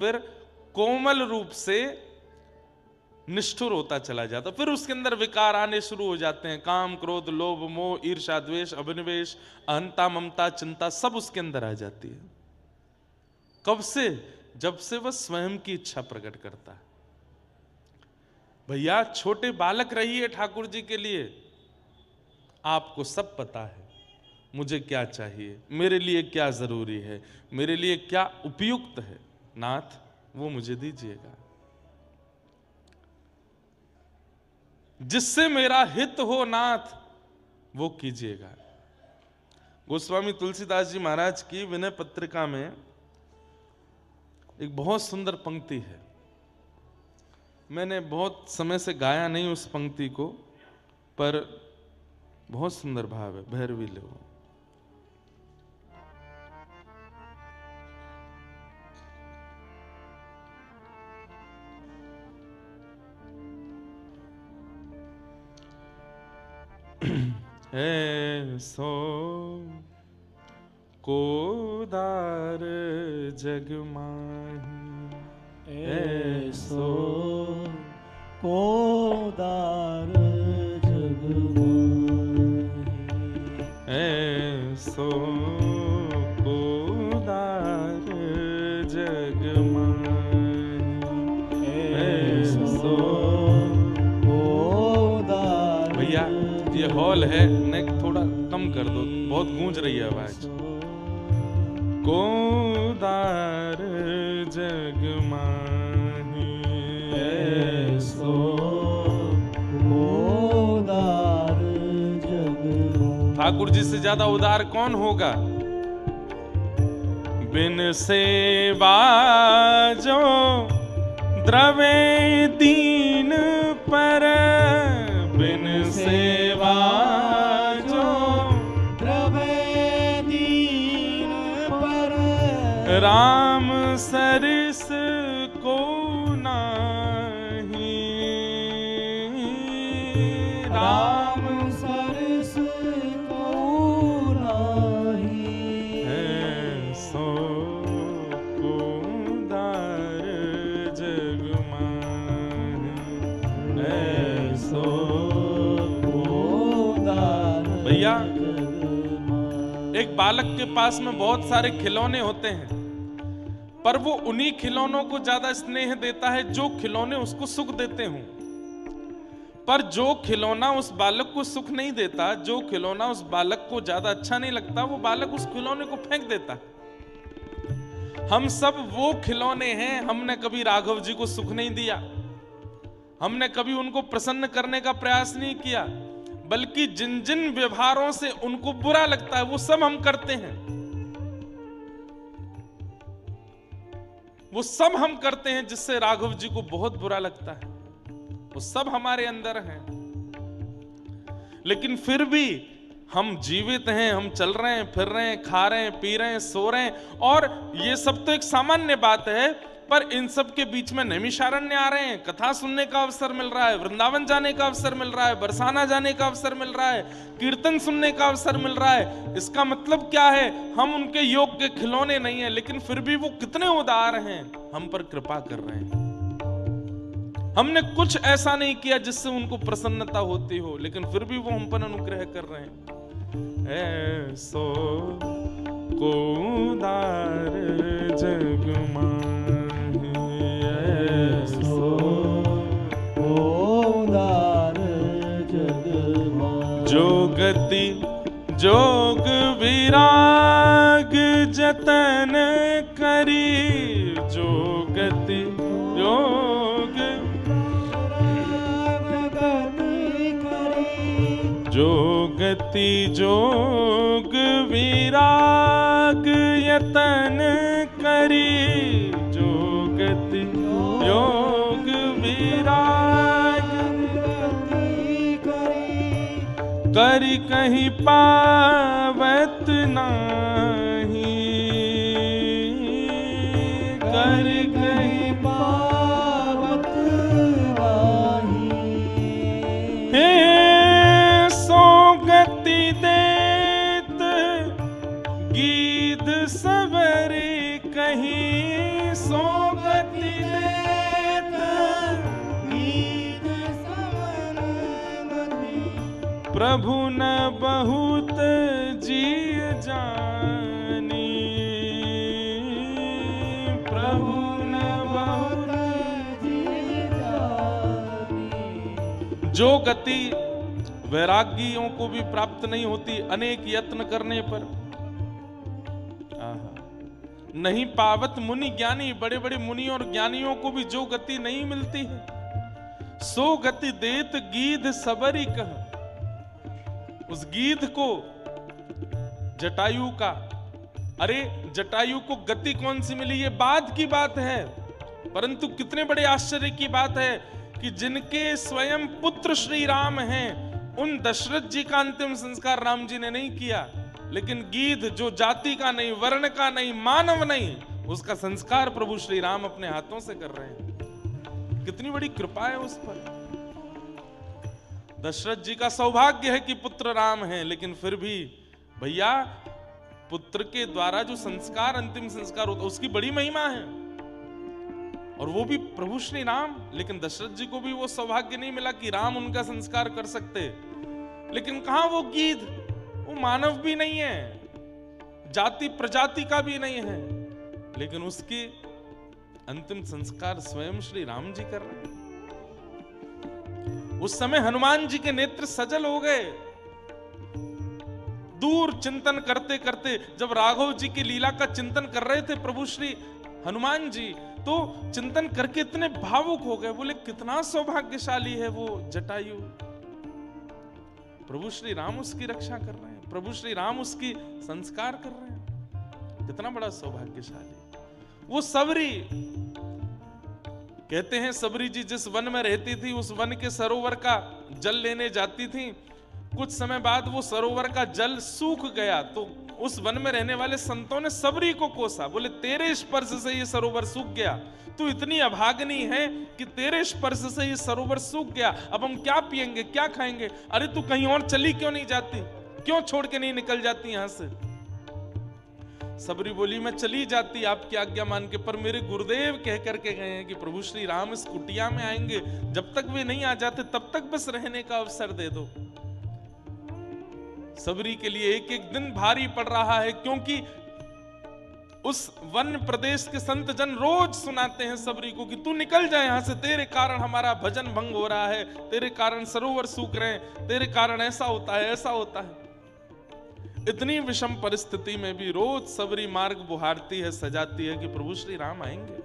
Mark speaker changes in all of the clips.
Speaker 1: फिर कोमल रूप से निष्ठुर होता चला जाता, फिर उसके अंदर विकार आने शुरू हो जाते हैं, काम क्रोध लोभ मोह ईर्ष्या द्वेष अभिनिवेश अहंता ममता चिंता सब उसके अंदर आ जाती है। कब से? जब से वह स्वयं की इच्छा प्रकट करता है। भैया छोटे बालक रहिए ठाकुर जी के लिए, आपको सब पता है मुझे क्या चाहिए, मेरे लिए क्या जरूरी है, मेरे लिए क्या उपयुक्त है, नाथ वो मुझे दीजिएगा, जिससे मेरा हित हो नाथ वो कीजिएगा। गोस्वामी तुलसीदास जी महाराज की विनय पत्रिका में एक बहुत सुंदर पंक्ति है, मैंने बहुत समय से गाया नहीं उस पंक्ति को, पर बहुत सुंदर भाव है। भैरवी लो ऐसो कोदार जग माही,
Speaker 2: ऐसो कोदार जग माही,
Speaker 1: ऐसो कोदार जग माही, ऐसो
Speaker 2: कोदार।
Speaker 1: भैया ये हॉल है, नेक थोड़ा कम कर दो, बहुत गूंज रही है आवाज। कोदार जग माही,
Speaker 2: ऐसो कोदार जग माही।
Speaker 1: ठाकुर जी से ज्यादा उदार कौन होगा? बिन सेवा जो द्रवे दीन पर, बिन सेवा जो
Speaker 2: द्रवे दीन पर,
Speaker 1: राम सरिस को नाही,
Speaker 2: राम सरस को नाही,
Speaker 1: ऐसो कोदार जग माही, ऐसो
Speaker 2: कोदार।
Speaker 1: भैया एक बालक के पास में बहुत सारे खिलौने होते हैं, पर वो उन्हीं खिलौनों को ज्यादा स्नेह देता है जो खिलौने उसको सुख देते हों। पर जो खिलौना उस बालक को सुख नहीं देता, जो खिलौना उस बालक को ज्यादा अच्छा नहीं लगता, वो बालक उस खिलौने को फेंक देता। हम सब वो खिलौने हैं, हमने कभी राघव जी को सुख नहीं दिया, हमने कभी उनको प्रसन्न करने का प्रयास नहीं किया, बल्कि जिन जिन व्यवहारों से उनको बुरा लगता है वो सब हम करते हैं, वो सब हम करते हैं जिससे राघव जी को बहुत बुरा लगता है, वो सब हमारे अंदर हैं। लेकिन फिर भी हम जीवित हैं, हम चल रहे हैं, फिर रहे हैं, खा रहे हैं, पी रहे हैं, सो रहे हैं, और ये सब तो एक सामान्य बात है। पर इन सब के बीच में नैमिषारण्य आ रहे हैं, कथा सुनने का अवसर मिल रहा है, वृंदावन जाने का अवसर मिल रहा है, बरसाना जाने का अवसर मिल रहा है, कीर्तन सुनने का अवसर मिल रहा है। इसका मतलब क्या है? हम उनके योग के खिलौने नहीं है, लेकिन फिर भी वो कितने उदार हैं, हम पर कृपा कर रहे हैं। हमने कुछ ऐसा नहीं किया जिससे उनको प्रसन्नता होती हो, लेकिन फिर भी वो हम पर अनुग्रह कर रहे हैं। ऐसो कोदार जग माही, ऐसो
Speaker 2: कोदार जग माही।
Speaker 1: जो गति जोग विराग जतन करी, जो गति योग जो गति जोग विराग यतन करी, जो गति योग विराग करी कहीं पावत नाही, करी कहीं
Speaker 2: पावत नाही।
Speaker 1: हे सो गति देत गीत सबरी कहीं, सो प्रभु न बहुत जिय जानी, प्रभु न बहुत
Speaker 2: जिय जानी।
Speaker 1: जो गति वैरागियों को भी प्राप्त नहीं होती अनेक यत्न करने पर, नहीं पावत मुनि ज्ञानी, बड़े बड़े मुनि और ज्ञानियों को भी जो गति नहीं मिलती है, सो गति देत गीध सबरी कह। उस गीध को जटायु का, अरे जटायु को गति कौन सी मिली, ये बाद की बात है, परंतु कितने बड़े आश्चर्य की बात है कि जिनके स्वयं पुत्र श्री राम हैं, उन दशरथ जी का अंतिम संस्कार राम जी ने नहीं किया, लेकिन गीध जो जाति का नहीं, वर्ण का नहीं, मानव नहीं, उसका संस्कार प्रभु श्री राम अपने हाथों से कर रहे हैं। कितनी बड़ी कृपा है उस पर। दशरथ जी का सौभाग्य है कि पुत्र राम है, लेकिन फिर भी भैया पुत्र के द्वारा जो संस्कार, अंतिम संस्कार होता है, उसकी बड़ी महिमा है, और वो भी प्रभु श्री राम। लेकिन दशरथ जी को भी वो सौभाग्य नहीं मिला कि राम उनका संस्कार कर सकते। लेकिन कहां वो गीध, वो मानव भी नहीं है, जाति प्रजाति का भी नहीं है, लेकिन उसके अंतिम संस्कार स्वयं श्री राम जी कर रहे हैं। उस समय हनुमान जी के नेत्र सजल हो गए। दूर चिंतन करते करते जब राघव जी की लीला का चिंतन कर रहे थे प्रभु श्री हनुमान जी, तो चिंतन करके इतने भावुक हो गए, बोले कितना सौभाग्यशाली है वो जटायु। प्रभु श्री राम उसकी रक्षा कर रहे हैं, प्रभु श्री राम उसकी संस्कार कर रहे हैं, कितना बड़ा सौभाग्यशाली। वो सबरी, कहते हैं सबरी जी जिस वन में रहती थी, उस वन के सरोवर का जल लेने जाती थी। कुछ समय बाद वो सरोवर का जल सूख गया, तो उस वन में रहने वाले संतों ने सबरी को कोसा, बोले तेरे स्पर्श से ये सरोवर सूख गया, तू इतनी अभागनी है कि तेरे स्पर्श से ये सरोवर सूख गया, अब हम क्या पिएंगे, क्या खाएंगे। अरे तू कहीं और चली क्यों नहीं जाती, क्यों छोड़ के नहीं निकल जाती यहां से। सबरी बोली मैं चली जाती आपकी आज्ञा मान के, पर मेरे गुरुदेव कह करके गए हैं कि प्रभु श्री राम इस कुटिया में आएंगे, जब तक वे नहीं आ जाते तब तक बस रहने का अवसर दे दो। सबरी के लिए एक एक दिन भारी पड़ रहा है, क्योंकि उस वन प्रदेश के संत जन रोज सुनाते हैं सबरी को कि तू निकल जाए यहां से, तेरे कारण हमारा भजन भंग हो रहा है, तेरे कारण सरोवर सूख रहे हैं, तेरे कारण ऐसा होता है, ऐसा होता है। इतनी विषम परिस्थिति में भी रोज सबरी मार्ग बुहारती है, सजाती है कि प्रभु श्री राम आएंगे।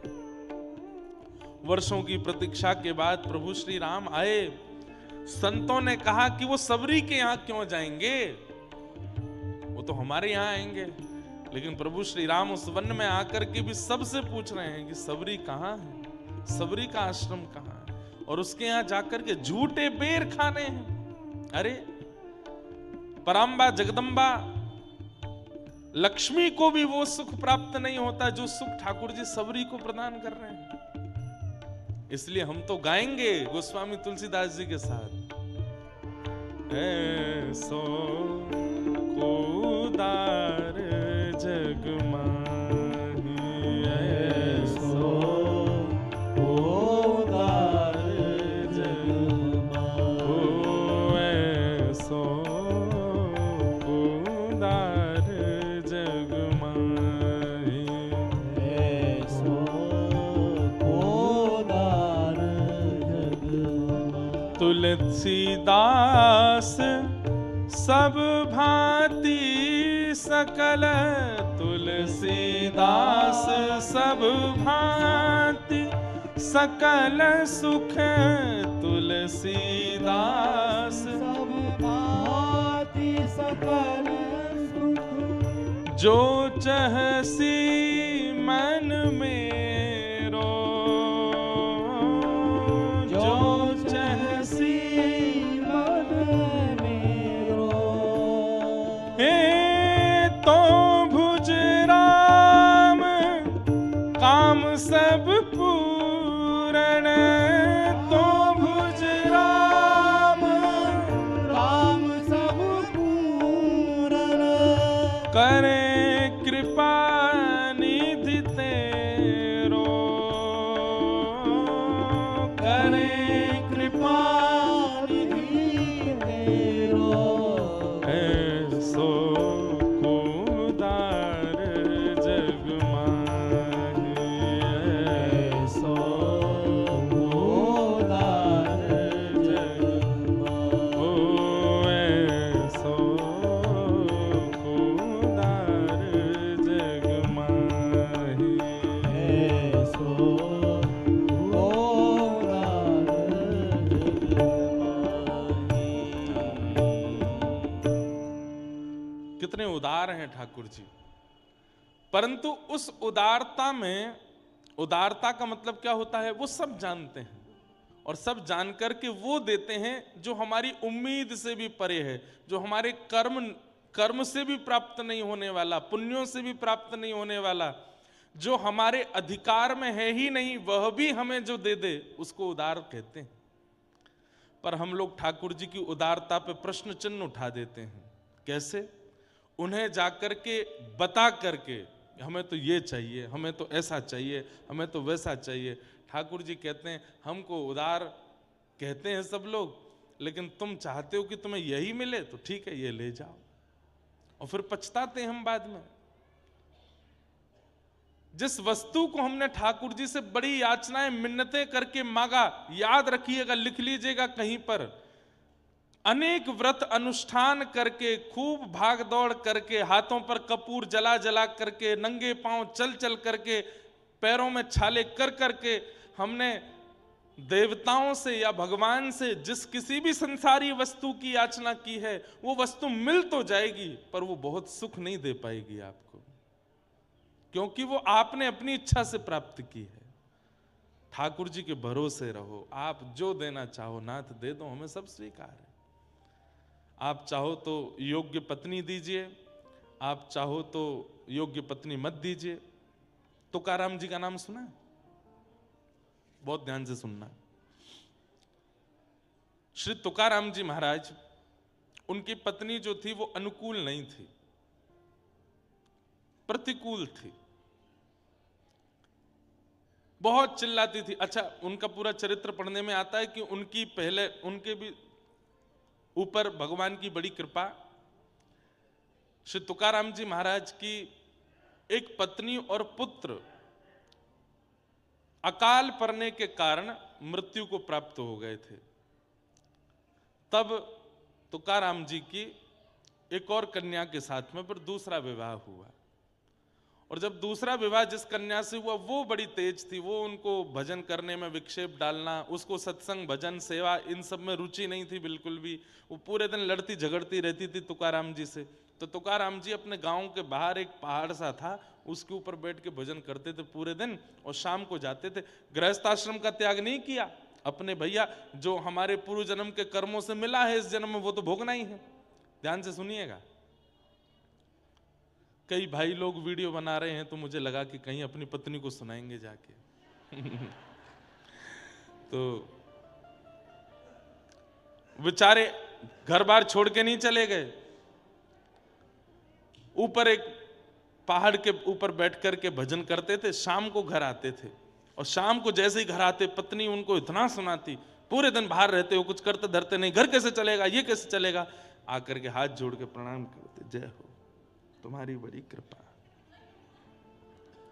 Speaker 1: वर्षों की प्रतीक्षा के बाद प्रभु श्री राम आए। संतों ने कहा कि वो सबरी के यहां क्यों जाएंगे, वो तो हमारे यहां आएंगे। लेकिन प्रभु श्री राम उस वन में आकर के भी सबसे पूछ रहे हैं कि सबरी कहां है, सबरी का आश्रम कहां है, और उसके यहां जाकर के झूठे बेर खाने हैं। अरे पराम्बा जगदम्बा लक्ष्मी को भी वो सुख प्राप्त नहीं होता जो सुख ठाकुर जी सबरी को प्रदान कर रहे हैं। इसलिए हम तो गाएंगे गोस्वामी तुलसीदास जी के साथ, ऐसो को उदार जग माही, ऐसो को उदार जग माही, ऐसो को उदार जग माही,
Speaker 2: ऐसो को उदार जग माही।
Speaker 1: तुलसीदास सब भांति सकल, तुलसीदास सब भांति सकल सुख, तुलसीदास
Speaker 2: सब भांति सकल सुख,
Speaker 1: जो चहसी मन मेरो, जो चहसी
Speaker 2: मन मेरो।
Speaker 1: हे तो भुज राम काम सब पूरण, तो भुज राम
Speaker 2: राम सब पूरन,
Speaker 1: करे कृपा निधि तेरो, करे
Speaker 2: कृपा निधि तेरो।
Speaker 1: है ठाकुर जी, परंतु उस उदारता में, उदारता का मतलब क्या होता है, वो सब जानते हैं और सब जानकर के वो देते हैं जो हमारी उम्मीद से भी परे है, जो हमारे कर्म से भी प्राप्त नहीं होने वाला, पुण्यों से भी प्राप्त नहीं होने वाला, जो हमारे अधिकार में है ही नहीं, वह भी हमें जो दे दे उसको उदार कहते हैं। पर हम लोग ठाकुर जी की उदारता पे प्रश्न चिन्ह उठा देते हैं। कैसे? उन्हें जाकर के बता करके, हमें तो ये चाहिए, हमें तो ऐसा चाहिए, हमें तो वैसा चाहिए। ठाकुर जी कहते हैं हमको उदार कहते हैं सब लोग, लेकिन तुम चाहते हो कि तुम्हें यही मिले तो ठीक है, ये ले जाओ। और फिर पछताते हैं हम बाद में। जिस वस्तु को हमने ठाकुर जी से बड़ी याचनाएं मिन्नतें करके मांगा, याद रखिएगा, लिख लीजिएगा कहीं पर, अनेक व्रत अनुष्ठान करके, खूब भाग दौड़ करके, हाथों पर कपूर जला जला करके, नंगे पांव चल चल करके, पैरों में छाले कर करके हमने देवताओं से या भगवान से जिस किसी भी संसारी वस्तु की याचना की है, वो वस्तु मिल तो जाएगी पर वो बहुत सुख नहीं दे पाएगी आपको, क्योंकि वो आपने अपनी इच्छा से प्राप्त की है। ठाकुर जी के भरोसे रहो, आप जो देना चाहो नाथ दे दो, हमें सब स्वीकार है। आप चाहो तो योग्य पत्नी दीजिए, आप चाहो तो योग्य पत्नी मत दीजिए। तुकाराम जी का नाम सुना है? बहुत ध्यान से सुनना। श्री तुकाराम जी महाराज, उनकी पत्नी जो थी वो अनुकूल नहीं थी, प्रतिकूल थी, बहुत चिल्लाती थी। अच्छा, उनका पूरा चरित्र पढ़ने में आता है कि उनकी पहले, उनके भी ऊपर भगवान की बड़ी कृपा। श्री तुकाराम जी महाराज की एक पत्नी और पुत्र अकाल पड़ने के कारण मृत्यु को प्राप्त हो गए थे। तब तुकाराम जी की एक और कन्या के साथ में फिर दूसरा विवाह हुआ, और जब दूसरा विवाह जिस कन्या से हुआ वो बड़ी तेज थी, वो उनको भजन करने में विक्षेप डालना, उसको सत्संग भजन सेवा इन सब में रुचि नहीं थी बिल्कुल भी। वो पूरे दिन लड़ती झगड़ती रहती थी तुकाराम जी से। तो तुकाराम जी अपने गांव के बाहर एक पहाड़ सा था, उसके ऊपर बैठ के भजन करते थे पूरे दिन, और शाम को जाते थे। गृहस्थ आश्रम का त्याग नहीं किया, अपने भैया जो हमारे पूर्व जन्म के कर्मों से मिला है इस जन्म में वो तो भोगना ही है। ध्यान से सुनिएगा। कई भाई लोग वीडियो बना रहे हैं तो मुझे लगा कि कहीं अपनी पत्नी को सुनाएंगे जाके तो बेचारे घर बार छोड़ के नहीं चले गए, ऊपर एक पहाड़ के ऊपर बैठ करके भजन करते थे, शाम को घर आते थे, और शाम को जैसे ही घर आते पत्नी उनको इतना सुनाती, पूरे दिन बाहर रहते हो, कुछ करते धरते नहीं, घर कैसे चलेगा, ये कैसे चलेगा, आकर के हाथ जोड़ के प्रणाम करते, जय हो तुम्हारी बड़ी कृपा।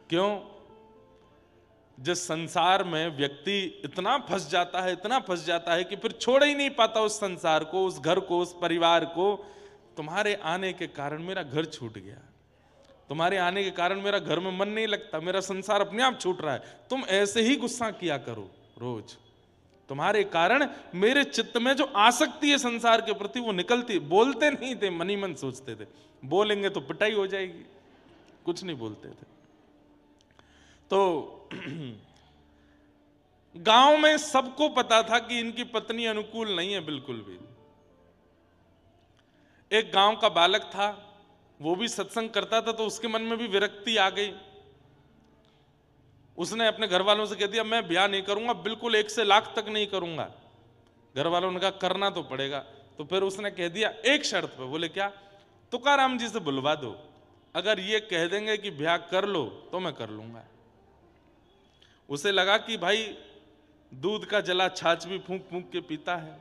Speaker 1: क्यों? जिस संसार में व्यक्ति इतना फंस जाता है, इतना फंस जाता है कि फिर छोड़ ही नहीं पाता उस संसार को, उस घर को, उस परिवार को। तुम्हारे आने के कारण मेरा घर छूट गया, तुम्हारे आने के कारण मेरा घर में मन नहीं लगता, मेरा संसार अपने आप छूट रहा है। तुम ऐसे ही गुस्सा किया करो रोज, तुम्हारे कारण मेरे चित्त में जो आसक्ति है संसार के प्रति वो निकलती। बोलते नहीं थे, मन ही मन सोचते थे, बोलेंगे तो पिटाई हो जाएगी, कुछ नहीं बोलते थे। तो गांव में सबको पता था कि इनकी पत्नी अनुकूल नहीं है बिल्कुल भी। एक गांव का बालक था, वो भी सत्संग करता था, तो उसके मन में भी विरक्ति आ गई। उसने अपने घर वालों से कह दिया मैं ब्याह नहीं करूंगा, बिल्कुल 1 से लाख तक नहीं करूंगा। घर वालों ने कहा करना तो पड़ेगा। तो फिर उसने कह दिया एक शर्त पे। बोले क्या? तुकाराम जी से बुलवा दो, अगर ये कह देंगे कि ब्याह कर लो तो मैं कर लूंगा। उसे लगा कि भाई दूध का जला छाछ भी फूंक फूंक के पीता है,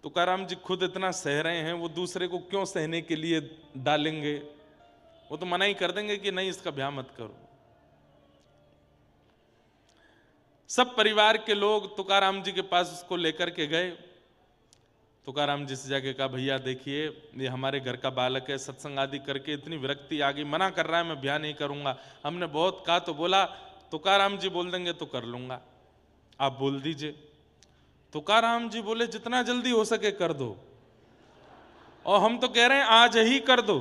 Speaker 1: तुकाराम जी खुद इतना सह रहे हैं, वो दूसरे को क्यों सहने के लिए डालेंगे, वो तो मना ही कर देंगे कि नहीं इसका ब्याह मत करो। सब परिवार के लोग तुकाराम जी के पास उसको लेकर के गए। तुकाराम जी से जाके कहा भैया देखिए ये हमारे घर का बालक है, सत्संग आदि करके इतनी विरक्ति आ गई, मना कर रहा है मैं ब्याह नहीं करूंगा। हमने बहुत कहा तो बोला तुकाराम जी बोल देंगे तो कर लूंगा, आप बोल दीजिए। तुकाराम जी बोले जितना जल्दी हो सके कर दो, और हम तो कह रहे हैं आज ही कर दो।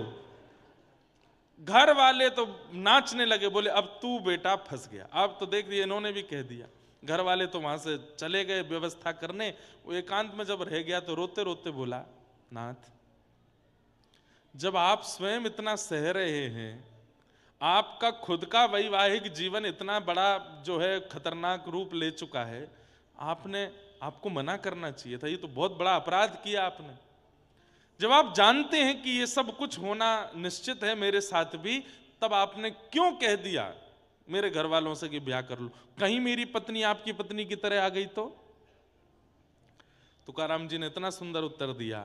Speaker 1: घर वाले तो नाचने लगे, बोले अब तू बेटा फंस गया, अब तो देख दिया, इन्होंने भी कह दिया। घर वाले तो वहां से चले गए व्यवस्था करने। वो एकांत में जब रह गया तो रोते रोते बोला, नाथ जब आप स्वयं इतना सह रहे हैं, आपका खुद का वैवाहिक जीवन इतना बड़ा जो है खतरनाक रूप ले चुका है, आपको मना करना चाहिए था, ये तो बहुत बड़ा अपराध किया आपने। जब आप जानते हैं कि ये सब कुछ होना निश्चित है मेरे साथ भी, तब आपने क्यों कह दिया मेरे घर वालों से कि ब्याह कर लो? कहीं मेरी पत्नी आपकी पत्नी की तरह आ गई तो? तुकाराम जी ने इतना सुंदर उत्तर दिया।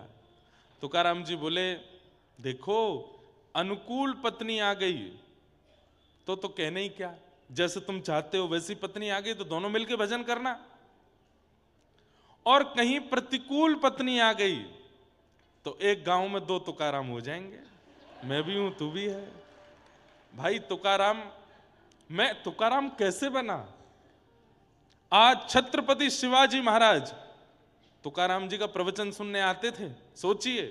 Speaker 1: तुकाराम जी बोले, देखो अनुकूल पत्नी आ गई तो कहने ही क्या, जैसे तुम चाहते हो वैसी पत्नी आ गई तो दोनों मिलकर भजन करना। और कहीं प्रतिकूल पत्नी आ गई तो एक गांव में दो तुकाराम हो जाएंगे, मैं भी हूं तू भी है। भाई तुकाराम, मैं तुकाराम कैसे बना? आज छत्रपति शिवाजी महाराज तुकाराम जी का प्रवचन सुनने आते थे। सोचिए,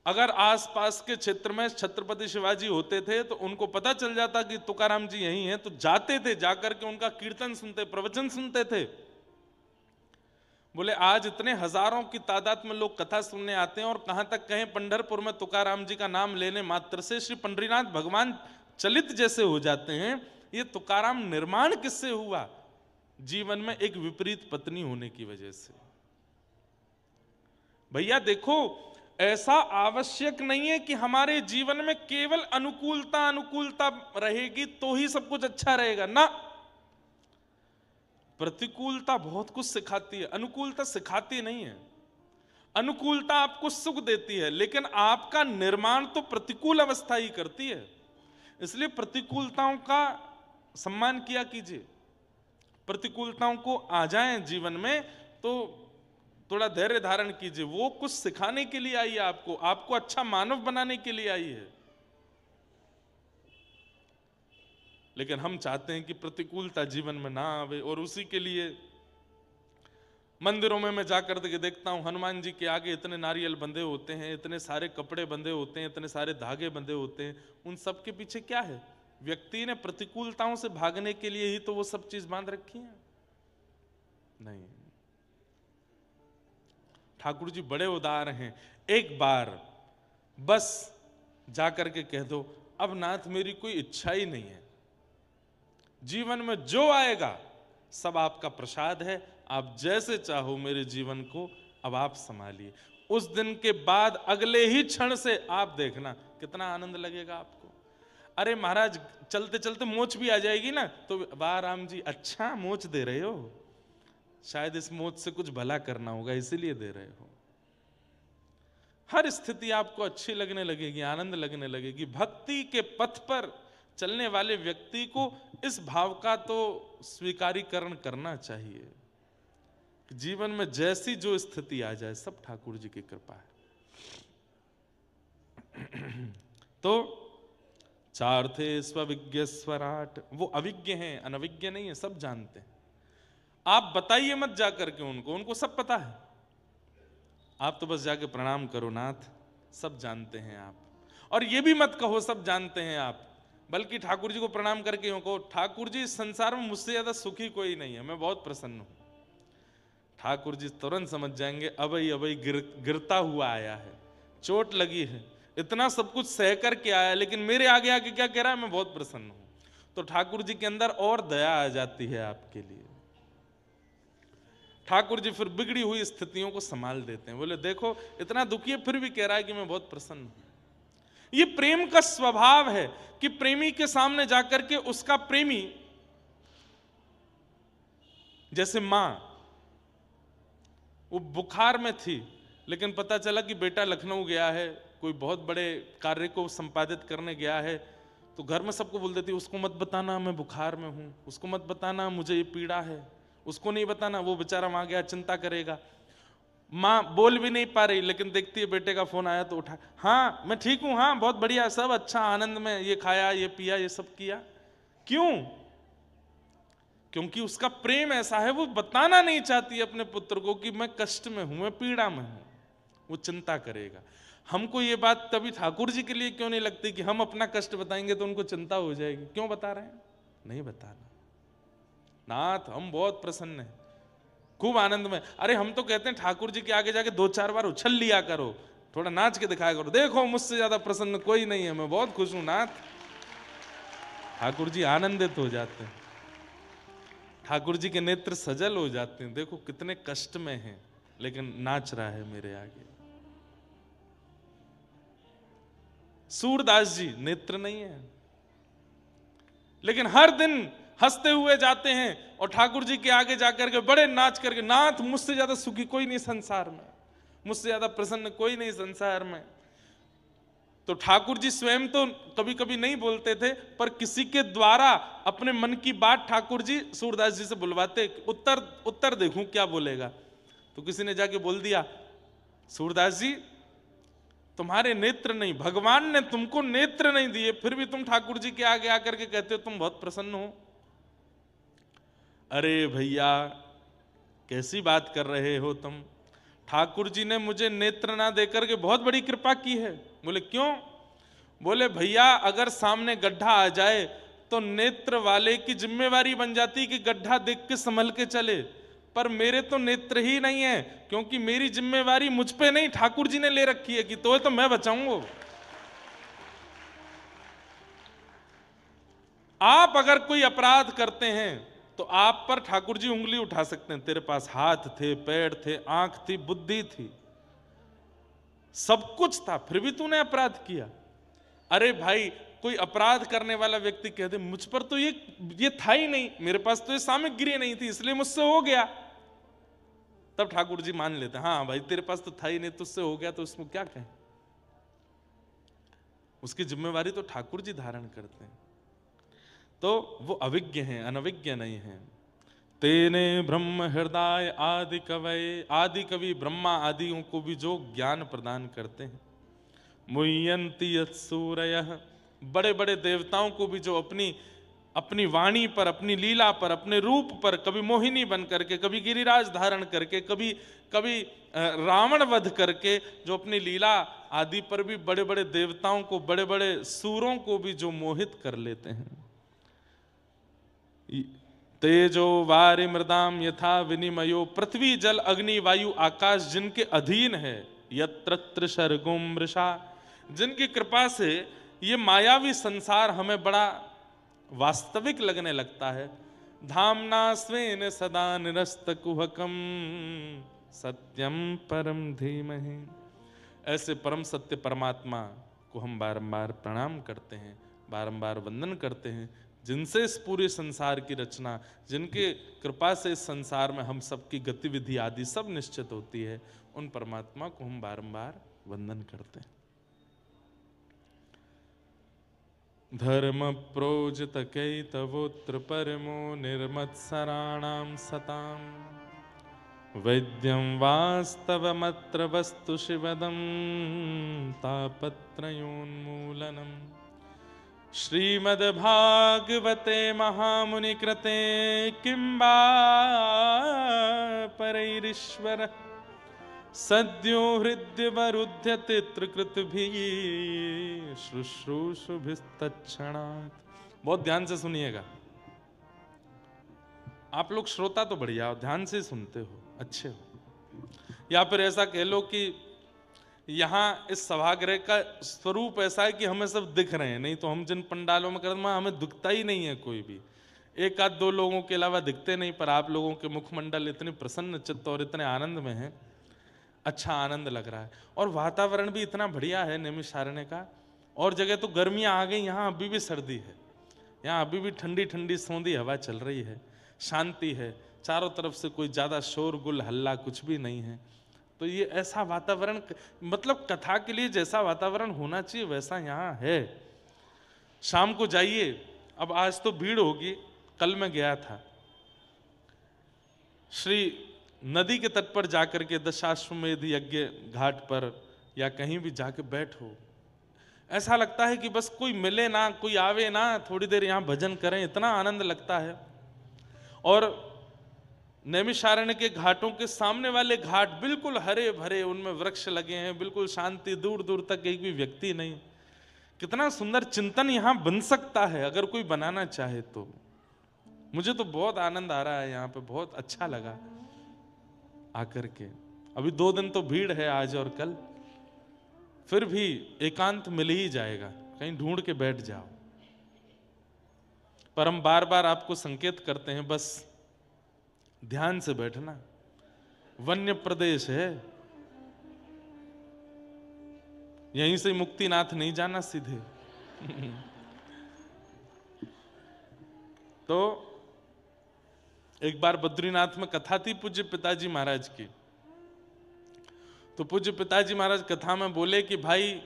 Speaker 1: अगर आसपास के क्षेत्र में छत्रपति शिवाजी होते थे तो उनको पता चल जाता कि तुकाराम जी यहीं हैं, तो जाते थे, जाकर के उनका कीर्तन सुनते, प्रवचन सुनते थे। बोले आज इतने हजारों की तादाद में लोग कथा सुनने आते हैं, और कहां तक कहें पंढरपुर में तुकाराम जी का नाम लेने मात्र से श्री पंडरीनाथ भगवान चलित जैसे हो जाते हैं। ये तुकाराम निर्माण किससे हुआ? जीवन में एक विपरीत पत्नी होने की वजह से। भैया देखो, ऐसा आवश्यक नहीं है कि हमारे जीवन में केवल अनुकूलता अनुकूलता रहेगी तो ही सब कुछ अच्छा रहेगा ना। प्रतिकूलता बहुत कुछ सिखाती है, अनुकूलता सिखाती नहीं है। अनुकूलता आपको सुख देती है, लेकिन आपका निर्माण तो प्रतिकूल अवस्था ही करती है। इसलिए प्रतिकूलताओं का सम्मान किया कीजिए। प्रतिकूलताओं को आ जाएं जीवन में तो थोड़ा धैर्य धारण कीजिए। वो कुछ सिखाने के लिए आई है, आपको अच्छा मानव बनाने के लिए आई है। लेकिन हम चाहते हैं कि प्रतिकूलता जीवन में ना आवे, और उसी के लिए मंदिरों में मैं जाकर के देखता हूं, हनुमान जी के आगे इतने नारियल बंधे होते हैं, इतने सारे कपड़े बंधे होते हैं, इतने सारे धागे बंधे होते हैं। उन सब के पीछे क्या है? व्यक्ति ने प्रतिकूलताओं से भागने के लिए ही तो वो सब चीज बांध रखी है। नहीं, ठाकुर जी बड़े उदार हैं। एक बार बस जाकर के कह दो, अब नाथ मेरी कोई इच्छा ही नहीं है, जीवन में जो आएगा सब आपका प्रसाद है, आप जैसे चाहो मेरे जीवन को अब आप संभालिए। उस दिन के बाद अगले ही क्षण से आप देखना कितना आनंद लगेगा आपको। अरे महाराज चलते चलते मोच भी आ जाएगी ना, तो वाह राम जी अच्छा मोच दे रहे हो, शायद इस मोच से कुछ भला करना होगा इसीलिए दे रहे हो। हर स्थिति आपको अच्छी लगने लगेगी, आनंद लगने लगेगी। भक्ति के पथ पर चलने वाले व्यक्ति को इस भाव का तो स्वीकारीकरण करना चाहिए कि जीवन में जैसी जो स्थिति आ जाए सब ठाकुर जी की कृपा है। तो चार थे स्वविज्ञ स्वराट, वो अविज्ञ हैं, अनविज्ञ नहीं है, सब जानते हैं। आप बताइए मत जाकर के उनको सब पता है। आप तो बस जाके प्रणाम करो, नाथ सब जानते हैं आप। और ये भी मत कहो सब जानते हैं आप, बल्कि ठाकुर जी को प्रणाम करके यूं कहो, ठाकुर जी इस संसार में मुझसे ज्यादा सुखी कोई नहीं है, मैं बहुत प्रसन्न हूं। ठाकुर जी तुरंत समझ जाएंगे अबई अबई गिरता हुआ आया है, चोट लगी है, इतना सब कुछ सह करके आया, लेकिन मेरे आगे आके क्या कह रहा है, मैं बहुत प्रसन्न हूं। तो ठाकुर जी के अंदर और दया आ जाती है आपके लिए। ठाकुर जी फिर बिगड़ी हुई स्थितियों को संभाल देते हैं। बोले देखो इतना दुखी है फिर भी कह रहा है कि मैं बहुत प्रसन्न हूं। ये प्रेम का स्वभाव है कि प्रेमी के सामने जाकर के उसका प्रेमी, जैसे मां वो बुखार में थी, लेकिन पता चला कि बेटा लखनऊ गया है, कोई बहुत बड़े कार्य को संपादित करने गया है, तो घर में सबको बोल देती उसको मत बताना मैं बुखार में हूं, उसको मत बताना मुझे ये पीड़ा है, उसको नहीं बताना, वो बेचारा वहां गया चिंता करेगा। माँ बोल भी नहीं पा रही, लेकिन देखती है बेटे का फोन आया तो उठा, हाँ मैं ठीक हूं, हाँ बहुत बढ़िया, सब अच्छा आनंद में, ये खाया ये पिया ये सब किया। क्यों? क्योंकि उसका प्रेम ऐसा है, वो बताना नहीं चाहती अपने पुत्र को कि मैं कष्ट में हूं, मैं पीड़ा में हूं, वो चिंता करेगा। हमको ये बात कभी ठाकुर जी के लिए क्यों नहीं लगती कि हम अपना कष्ट बताएंगे तो उनको चिंता हो जाएगी? क्यों बता रहे हैं? नहीं बताना। नाथ हम बहुत प्रसन्न हैं, खूब आनंद में। अरे हम तो कहते हैं ठाकुर जी के आगे जाके 2-4 बार उछल लिया करो, थोड़ा नाच के दिखाया करो, देखो मुझसे ज्यादा प्रसन्न कोई नहीं है, मैं बहुत खुश हूं नाथ। ठाकुर जी आनंदित हो जाते हैं, ठाकुर जी के नेत्र सजल हो जाते हैं, देखो कितने कष्ट में हैं लेकिन नाच रहा है मेरे आगे। सूरदास जी नेत्र नहीं है लेकिन हर दिन हंसते हुए जाते हैं और ठाकुर जी के आगे जाकर के बड़े नाच करके, नाथ मुझसे ज्यादा सुखी कोई नहीं संसार में, मुझसे ज्यादा प्रसन्न कोई नहीं संसार में। तो ठाकुर जी स्वयं तो कभी कभी नहीं बोलते थे, पर किसी के द्वारा अपने मन की बात ठाकुर जी सूरदास जी से बुलवाते, उत्तर देखूं क्या बोलेगा। तो किसी ने जाके बोल दिया, सूरदास जी तुम्हारे नेत्र नहीं, भगवान ने तुमको नेत्र नहीं दिए, फिर भी तुम ठाकुर जी के आगे आकर के कहते हो तुम बहुत प्रसन्न हो। अरे भैया कैसी बात कर रहे हो तुम, ठाकुर जी ने मुझे नेत्र ना देकर के बहुत बड़ी कृपा की है। बोले क्यों? बोले भैया अगर सामने गड्ढा आ जाए तो नेत्र वाले की जिम्मेवारी बन जाती कि गड्ढा देख के संभल के चले, पर मेरे तो नेत्र ही नहीं है, क्योंकि मेरी जिम्मेवारी मुझ पे नहीं ठाकुर जी ने ले रखी है कि तो मैं बचाऊंगा। आप अगर कोई अपराध करते हैं तो आप पर ठाकुर जी उंगली उठा सकते हैं, तेरे पास हाथ थे, पैर थे, आंख थी, बुद्धि थी, सब कुछ था, फिर भी तूने अपराध किया। अरे भाई कोई अपराध करने वाला व्यक्ति कह दे मुझ पर तो ये था ही नहीं, मेरे पास तो ये सामग्री नहीं थी इसलिए मुझसे हो गया, तब ठाकुर जी मान लेते, हाँ भाई तेरे पास तो था ही नहीं, तुझसे हो गया, तो उसमें क्या कहें। उसकी जिम्मेवारी तो ठाकुर जी धारण करते हैं। तो वो अविज्ञ हैं, अनविज्ञ नहीं हैं। तेने ब्रह्म हृदय आदि कवय, आदि कवि ब्रह्मा आदियों को भी जो ज्ञान प्रदान करते हैं। मुह्यन्ति यत्सूरयः, बड़े बड़े देवताओं को भी जो अपनी वाणी पर, अपनी लीला पर, अपने रूप पर, कभी मोहिनी बन करके, कभी गिरिराज धारण करके, कभी रावण वध करके, जो अपनी लीला आदि पर भी बड़े बड़े देवताओं को, बड़े बड़े सूरों को भी जो मोहित कर लेते हैं। तेजो वारि मृदाम यथा विनिमयो, पृथ्वी जल अग्नि वायु आकाश जिनके अधीन है, यत्र सर्गो मृषा, जिनकी कृपा से ये मायावी संसार हमें बड़ा वास्तविक लगने लगता है। धामना स्वेन सदा निरस्तकुहकम सत्यम परम धीमहि, ऐसे परम सत्य परमात्मा को हम बारंबार प्रणाम करते हैं, बारंबार वंदन करते हैं, जिनसे इस पूरे संसार की रचना, जिनके कृपा से इस संसार में हम सबकी गतिविधि आदि सब निश्चित होती है, उन परमात्मा को हम बारंबार वंदन करते हैं। धर्म प्रोजित कैतवोत्र परमो निर्मत्सराणां सतां, वैद्यं वास्तवमत्र वस्तु शिवदं तापत्रयोन्मूलनम्। श्रीमद्भागवते महामुनिकृते किंबा परैरीश्वर, सद्यो हृद्यवरुध्यते त्रिकृतभिः शुश्रूषुभिस्तत्क्षणात्। बहुत ध्यान से सुनिएगा, आप लोग श्रोता तो बढ़िया हो, ध्यान से सुनते हो, अच्छे हो। या फिर ऐसा कह लो कि यहाँ इस सभागृह का स्वरूप ऐसा है कि हमें सब दिख रहे हैं, नहीं तो हम जिन पंडालों में करते हमें दिखता ही नहीं है कोई भी, एक आध दो लोगों के अलावा दिखते नहीं, पर आप लोगों के मुखमंडल इतने प्रसन्न चित्त और इतने आनंद में हैं, अच्छा आनंद लग रहा है। और वातावरण भी इतना बढ़िया है नैमिषारण्य का, और जगह तो गर्मियाँ आ गई, यहाँ अभी भी सर्दी है, यहाँ अभी भी ठंडी ठंडी सौंधी हवा चल रही है, शांति है, चारों तरफ से कोई ज़्यादा शोरगुल हल्ला कुछ भी नहीं है। तो ये ऐसा वातावरण, मतलब कथा के लिए जैसा वातावरण होना चाहिए वैसा यहाँ है। शाम को जाइए, अब आज तो भीड़ होगी, कल मैं गया था, श्री नदी के तट पर जाकर के दशाश्वमेध यज्ञ घाट पर या कहीं भी जाके बैठो, ऐसा लगता है कि बस कोई मिले ना, कोई आवे ना, थोड़ी देर यहाँ भजन करें, इतना आनंद लगता है। और नैमिषारण्य के घाटों के सामने वाले घाट बिल्कुल हरे भरे, उनमें वृक्ष लगे हैं, बिल्कुल शांति, दूर दूर तक एक भी व्यक्ति नहीं। कितना सुंदर चिंतन यहां बन सकता है अगर कोई बनाना चाहे तो। मुझे तो बहुत आनंद आ रहा है यहाँ पे, बहुत अच्छा लगा आकर के। अभी 2 दिन तो भीड़ है आज और कल, फिर भी एकांत मिल ही जाएगा, कहीं ढूंढ के बैठ जाओ। पर हम बार बार आपको संकेत करते हैं, बस ध्यान से बैठना। वन्य प्रदेश है, यहीं से मुक्तिनाथ नहीं जाना सीधे। तो एक बार बद्रीनाथ में कथा थी पूज्य पिताजी महाराज की। तो पूज्य पिताजी महाराज कथा में बोले कि भाई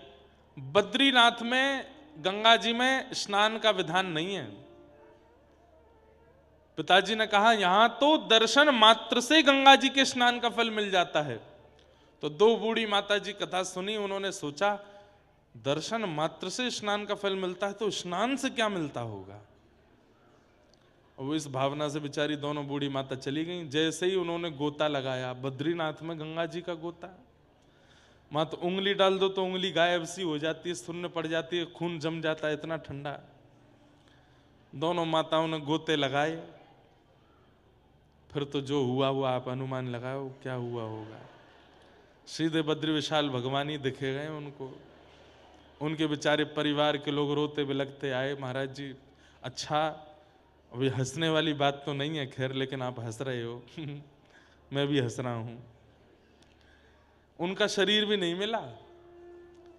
Speaker 1: बद्रीनाथ में गंगा जी में स्नान का विधान नहीं है। पिताजी ने कहा यहां तो दर्शन मात्र से गंगा जी के स्नान का फल मिल जाता है। तो 2 बूढ़ी माता जी कथा सुनी, उन्होंने सोचा दर्शन मात्र से स्नान का फल मिलता है तो स्नान से क्या मिलता होगा। वो इस भावना से बेचारी दोनों बूढ़ी माता चली गई। जैसे ही उन्होंने गोता लगाया, बद्रीनाथ में गंगा जी का गोता, मां तो उंगली डाल दो तो उंगली गायब सी हो जाती है, शून्य पड़ जाती है, खून जम जाता है, इतना ठंडा। दोनों माताओं ने गोते लगाए, फिर तो जो हुआ वो आप अनुमान लगाओ क्या हुआ होगा। सीधे बद्री विशाल भगवान ही दिखे गए उनको। उनके बेचारे परिवार के लोग रोते बिलखते आए, महाराज जी अच्छा अभी हंसने वाली बात तो नहीं है खैर, लेकिन आप हंस रहे हो। मैं भी हंस रहा हूं। उनका शरीर भी नहीं मिला।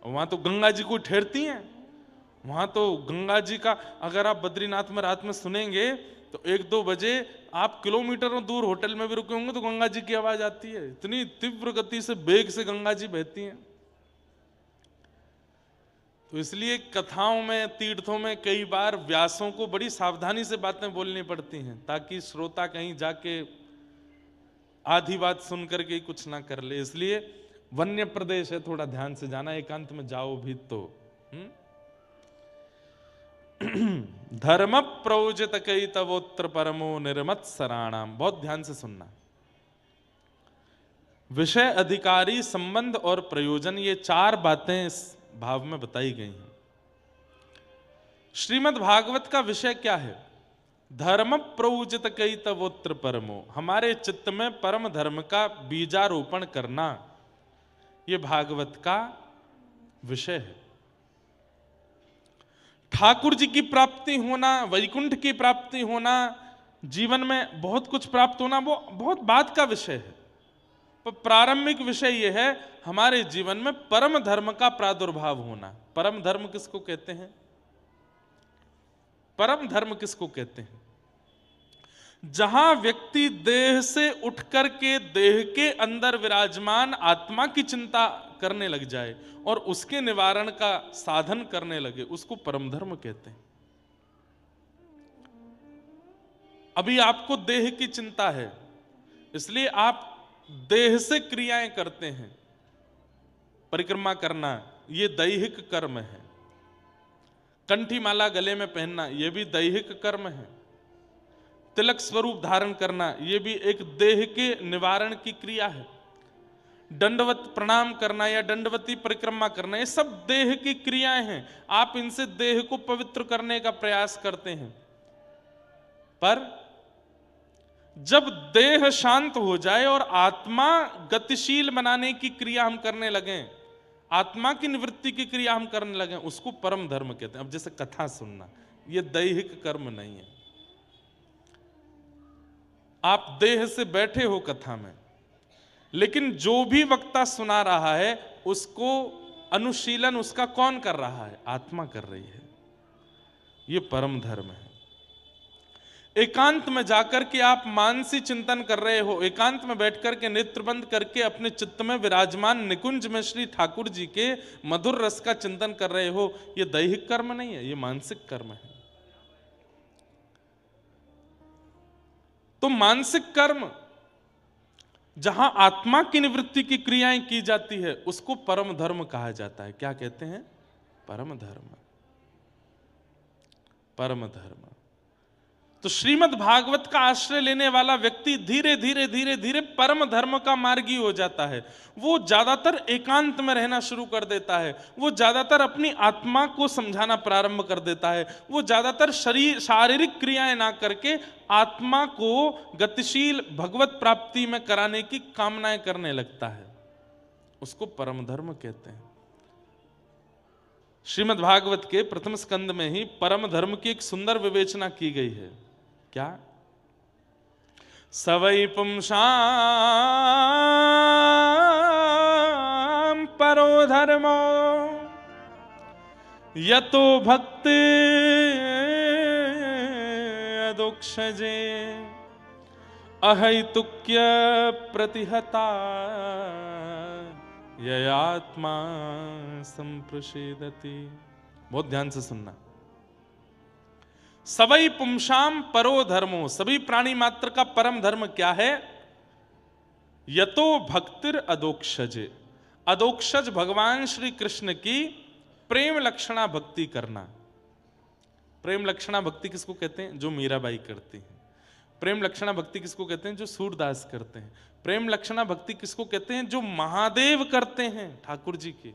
Speaker 1: वहां तो गंगा जी को ठहरती हैं, वहां तो गंगा जी का, अगर आप बद्रीनाथ में रात में सुनेंगे तो 1-2 बजे आप किलोमीटरों दूर होटल में भी रुके होंगे तो गंगा जी की आवाज आती है। इतनी तीव्र गति से, वेग से गंगा जी बहती हैं। तो इसलिए कथाओं में, तीर्थों में कई बार व्यासों को बड़ी सावधानी से बातें बोलनी पड़ती हैं, ताकि श्रोता कहीं जाके आधी बात सुन करके कुछ ना कर ले। इसलिए वन्य प्रदेश है, थोड़ा ध्यान से जाना, एकांत में जाओ भी तो। धर्म प्रयोजित कई तवोत्र परमो निर्मत सराणाम, बहुत ध्यान से सुनना। विषय, अधिकारी, संबंध और प्रयोजन, ये 4 बातें इस भाव में बताई गई हैं। श्रीमद् भागवत का विषय क्या है? धर्म प्रयोजित कई तवोत्र परमो, हमारे चित्त में परम धर्म का बीजारोपण करना, ये भागवत का विषय है। ठाकुर जी की प्राप्ति होना, वैकुंठ की प्राप्ति होना, जीवन में बहुत कुछ प्राप्त होना, वो बहुत बाद का विषय है। पर प्रारंभिक विषय यह है हमारे जीवन में परम धर्म का प्रादुर्भाव होना। परम धर्म किसको कहते हैं? परम धर्म किसको कहते हैं? जहां व्यक्ति देह से उठकर के देह के अंदर विराजमान आत्मा की चिंता करने लग जाए और उसके निवारण का साधन करने लगे, उसको परम धर्म कहते हैं। अभी आपको देह की चिंता है, इसलिए आप देह से क्रियाएं करते हैं। परिक्रमा करना ये दैहिक कर्म है। कंठी माला गले में पहनना ये भी दैहिक कर्म है। तिलक स्वरूप धारण करना ये भी एक देह के निवारण की क्रिया है। दंडवत प्रणाम करना या दंडवती परिक्रमा करना ये सब देह की क्रियाएं हैं। आप इनसे देह को पवित्र करने का प्रयास करते हैं, पर जब देह शांत हो जाए और आत्मा गतिशील बनाने की क्रिया हम करने लगे, आत्मा की निवृत्ति की क्रिया हम करने लगे, उसको परम धर्म कहते हैं। अब जैसे कथा सुनना, ये दैहिक कर्म नहीं है। आप देह से बैठे हो कथा में, लेकिन जो भी वक्ता सुना रहा है उसको अनुशीलन उसका कौन कर रहा है? आत्मा कर रही है। ये परम धर्म है। एकांत में जाकर के आप मानसी चिंतन कर रहे हो, एकांत में बैठकर के नेत्र बंद करके अपने चित्त में विराजमान निकुंज में श्री ठाकुर जी के मधुर रस का चिंतन कर रहे हो, ये दैहिक कर्म नहीं है, ये मानसिक कर्म है। तो मानसिक कर्म जहां आत्मा की निवृत्ति की क्रियाएं की जाती है उसको परम धर्म कहा जाता है। क्या कहते हैं? परम धर्म। परम धर्म। तो श्रीमद् भागवत का आश्रय लेने वाला व्यक्ति धीरे धीरे धीरे धीरे परम धर्म का मार्गी हो जाता है। वो ज्यादातर एकांत में रहना शुरू कर देता है, वो ज्यादातर अपनी आत्मा को समझाना प्रारंभ कर देता है, वो ज्यादातर शारीरिक क्रियाएं ना करके आत्मा को गतिशील भगवत प्राप्ति में कराने की कामनाएं करने लगता है। उसको परम धर्म कहते हैं। श्रीमद् भागवत के प्रथम स्कंद में ही परम धर्म की एक सुंदर विवेचना की गई है। क्या? सवै पुंसां परो धर्मो यतो भक्ति अदोक्षजे अहैतुक्य प्रतिहता ययात्मा संप्रसेदति। बहुत ध्यान से सुनना। सवै पुंसाम परो धर्मो, सभी प्राणी मात्र का परम धर्म क्या है? यतो भक्तिर अदोक्षजे, अदोक्षज भगवान श्री कृष्ण की प्रेम लक्षणा भक्ति करना। प्रेम लक्षणा भक्ति किसको कहते हैं? जो मीराबाई करती हैं। प्रेम लक्षणा भक्ति किसको कहते हैं? जो सूरदास करते हैं। प्रेम लक्षणा भक्ति किसको कहते हैं? जो महादेव करते हैं, ठाकुर जी की।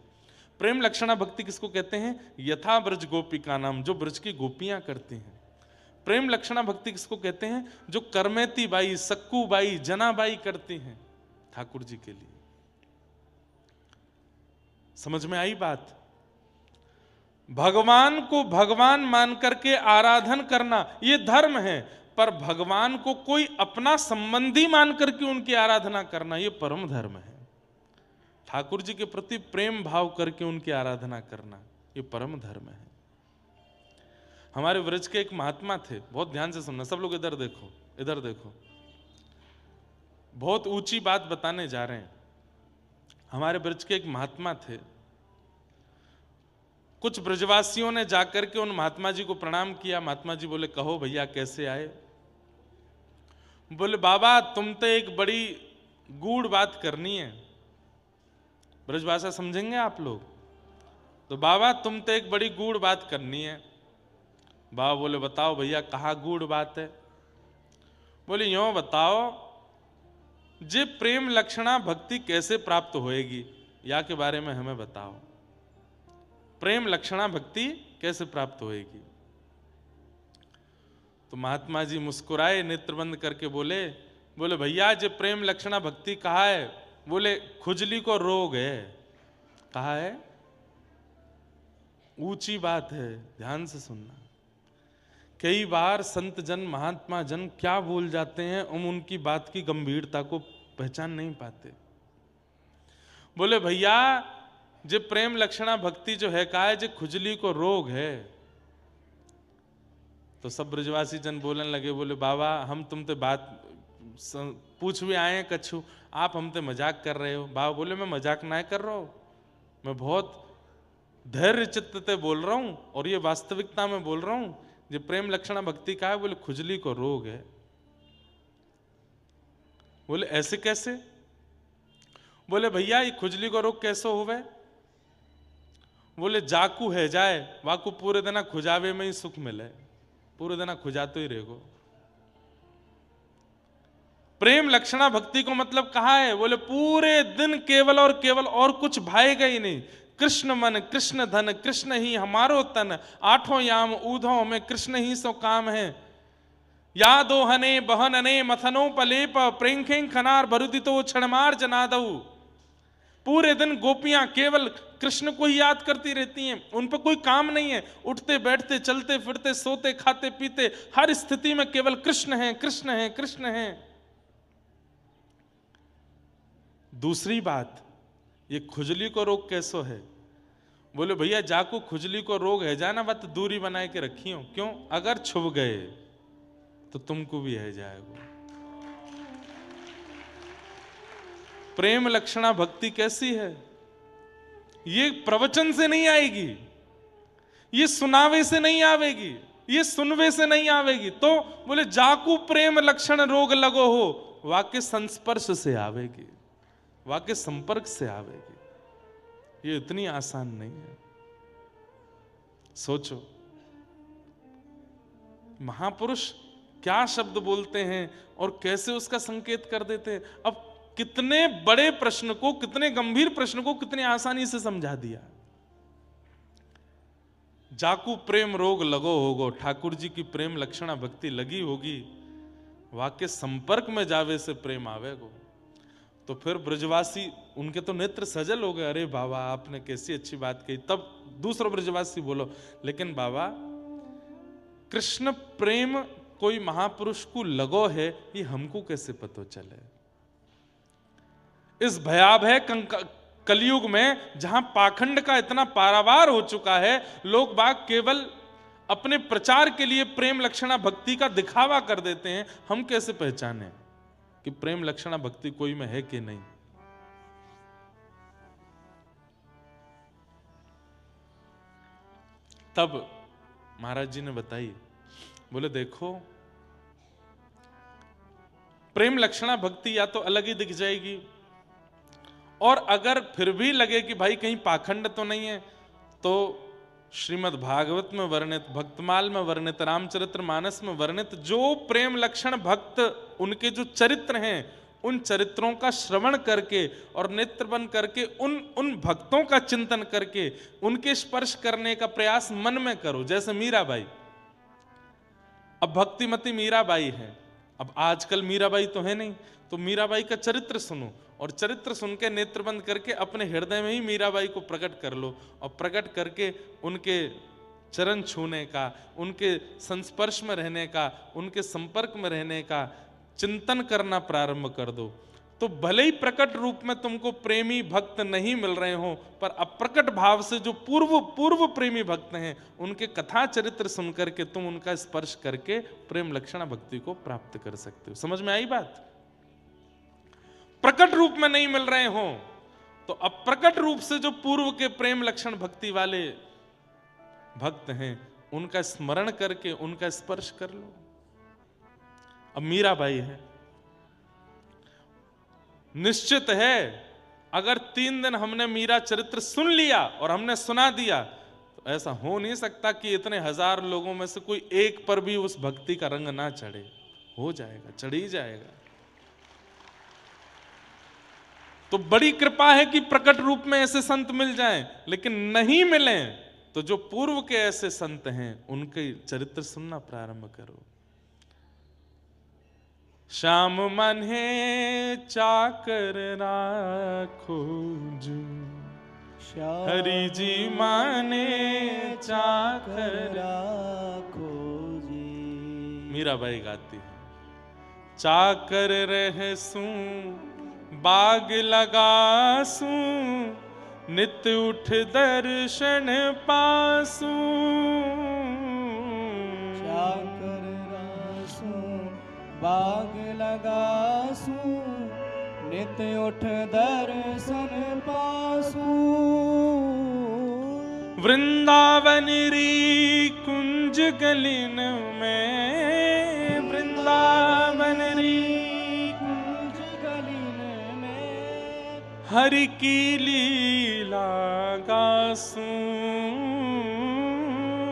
Speaker 1: प्रेम लक्षणा भक्ति किसको कहते हैं? यथा ब्रज गोपिका नाम, जो ब्रज की गोपियां करती हैं। प्रेम लक्षणा भक्ति किसको कहते हैं? जो करमेती बाई, सक्कू बाई, जनाबाई करती हैं ठाकुर जी के लिए। समझ में आई बात? भगवान को भगवान मान करके आराधन करना यह धर्म है, पर भगवान को कोई अपना संबंधी मान करके उनकी आराधना करना यह परम धर्म है। ठाकुर जी के प्रति प्रेम भाव करके उनकी आराधना करना यह परम धर्म है। हमारे व्रज के एक महात्मा थे, बहुत ध्यान से सुनना सब लोग, इधर देखो, इधर देखो, बहुत ऊंची बात बताने जा रहे हैं। हमारे ब्रज के एक महात्मा थे। कुछ ब्रजवासियों ने जाकर के उन महात्मा जी को प्रणाम किया। महात्मा जी बोले, कहो भैया कैसे आए? बोले, बाबा तुम तो एक बड़ी गूढ़ बात करनी है। ब्रजभाषा समझेंगे आप लोग? तो बाबा तुम तो एक बड़ी गूढ़ बात करनी है। बाबा बोले, बताओ भैया कहाँ गूढ़ बात है? बोले, यूं बताओ, जे प्रेम लक्षणा भक्ति कैसे प्राप्त होएगी, या के बारे में हमें बताओ। प्रेम लक्षणा भक्ति कैसे प्राप्त होएगी? तो महात्मा जी मुस्कुराए, नेत्र बंद करके बोले भैया जे प्रेम लक्षणा भक्ति कहा है? बोले, खुजली को रोग है। कहा है? ऊंची बात है, ध्यान से सुनना। कई बार संत जन, महात्मा जन क्या बोल जाते हैं, हम उनकी बात की गंभीरता को पहचान नहीं पाते। बोले, भैया जे प्रेम लक्षणा भक्ति जो है कहा है, जे खुजली को रोग है। तो सब ब्रजवासी जन बोलने लगे, बोले बाबा हम तुमसे बात पूछ भी आए हैं कछु, आप हमसे मजाक कर रहे हो। बाबा बोले, मैं मजाक ना कर रहा हूं, मैं बहुत धैर्य चित्त से बोल रहा हूं और ये वास्तविकता में बोल रहा हूं। जो प्रेम लक्षणा भक्ति का है, बोले खुजली को रोग है। बोले ऐसे कैसे? बोले भैया ये खुजली को रोग कैसे होवे? बोले जाकू है जाए वाकू पूरे दिन खुजावे में ही सुख मिले, पूरे दिन खुजाते ही रहेगो। प्रेम लक्षणा भक्ति को मतलब कहा है? बोले पूरे दिन केवल और केवल और कुछ भाएगा ही नहीं। कृष्ण मन, कृष्ण धन, कृष्ण ही हमारो तन, आठों याम ऊधों में कृष्ण ही सो काम है। यादो हने बहनने मथनो पलेप, प्रेंखें खनार भरुदितो क्षणमार जनादऊ। पूरे दिन गोपियां केवल कृष्ण को ही याद करती रहती हैं, उन पर कोई काम नहीं है। उठते बैठते, चलते फिरते, सोते खाते पीते, हर स्थिति में केवल कृष्ण है, कृष्ण है, कृष्ण है। दूसरी बात, ये खुजली को रोग कैसो है? बोले भैया जाको खुजली को रोग है जाना, बात दूरी बनाए के रखी हो। क्यों? अगर छुप गए तो तुमको भी है जाएगा। प्रेम लक्षणा भक्ति कैसी है? ये प्रवचन से नहीं आएगी, ये सुनावे से नहीं आवेगी, ये सुनवे से नहीं आवेगी। तो बोले जाकू प्रेम लक्षण रोग लगो हो, वाक्य संस्पर्श से आवेगी, वाक्य संपर्क से आवेगी। ये इतनी आसान नहीं है। सोचो महापुरुष क्या शब्द बोलते हैं और कैसे उसका संकेत कर देते हैं। अब कितने बड़े प्रश्न को, कितने गंभीर प्रश्न को कितनी आसानी से समझा दिया। जाकू प्रेम रोग लगो होगो, ठाकुर जी की प्रेम लक्षणा भक्ति लगी होगी, वाक्य संपर्क में जावे से प्रेम आवेगो। तो फिर ब्रजवासी, उनके तो नेत्र सजल हो गए, अरे बाबा आपने कैसी अच्छी बात कही। तब दूसरा ब्रजवासी बोलो, लेकिन बाबा कृष्ण प्रेम कोई महापुरुष को लगो है, ये हमको कैसे पता चले। इस भयावह कलयुग में जहां पाखंड का इतना पारावार हो चुका है, लोग बाग केवल अपने प्रचार के लिए प्रेम लक्षणा भक्ति का दिखावा कर देते हैं, हम कैसे पहचाने कि प्रेम लक्षणा भक्ति कोई में है कि नहीं। तब महाराज जी ने बताई, बोले देखो प्रेम लक्षणा भक्ति या तो अलग ही दिख जाएगी, और अगर फिर भी लगे कि भाई कहीं पाखंड तो नहीं है, तो श्रीमद् भागवत में वर्णित, भक्तमाल में वर्णित, रामचरितमानस में वर्णित जो प्रेम लक्षण भक्त उनके जो चरित्र हैं, उन चरित्रों का श्रवण करके और नेत्र बंद करके उन भक्तों का चिंतन करके उनके स्पर्श करने का प्रयास मन में करो। जैसे मीराबाई, अब भक्तिमती मीराबाई है, अब आजकल मीराबाई तो है नहीं, तो मीराबाई का चरित्र सुनो, और चरित्र सुन के नेत्र बंद करके अपने हृदय में ही मीराबाई को प्रकट कर लो, और प्रकट करके उनके चरण छूने का, उनके संस्पर्श में रहने का, उनके संपर्क में रहने का चिंतन करना प्रारंभ कर दो। तो भले ही प्रकट रूप में तुमको प्रेमी भक्त नहीं मिल रहे हो, पर अप्रकट भाव से जो पूर्व प्रेमी भक्त हैं, उनके कथा चरित्र सुन करके तुम उनका स्पर्श करके प्रेम लक्षणा भक्ति को प्राप्त कर सकते हो। समझ में आई बात? प्रकट रूप में नहीं मिल रहे हो तो अप्रकट रूप से जो पूर्व के प्रेम लक्षण भक्ति वाले भक्त हैं, उनका स्मरण करके उनका स्पर्श कर लो। अब मीराबाई है, निश्चित है अगर 3 दिन हमने मीरा चरित्र सुन लिया और हमने सुना दिया, तो ऐसा हो नहीं सकता कि इतने 1000 लोगों में से कोई एक पर भी उस भक्ति का रंग ना चढ़े। हो जाएगा, चढ़ ही जाएगा। तो बड़ी कृपा है कि प्रकट रूप में ऐसे संत मिल जाएं, लेकिन नहीं मिले तो जो पूर्व के ऐसे संत हैं उनके चरित्र सुनना प्रारंभ करो। श्याम मन है चाकर राखो जो, हरि जी माने चाकर
Speaker 2: राखो जी।
Speaker 1: मीराबाई गाती है, चाकर रहसू बाग लगासू, नित उठ दर्शन पासू।
Speaker 2: चाकर रासू बाग लगासू, नित उठ दर्शन पासू।
Speaker 1: वृंदावन री कुंज गलिन में, वृंदावन री हरि की लीला गासूं,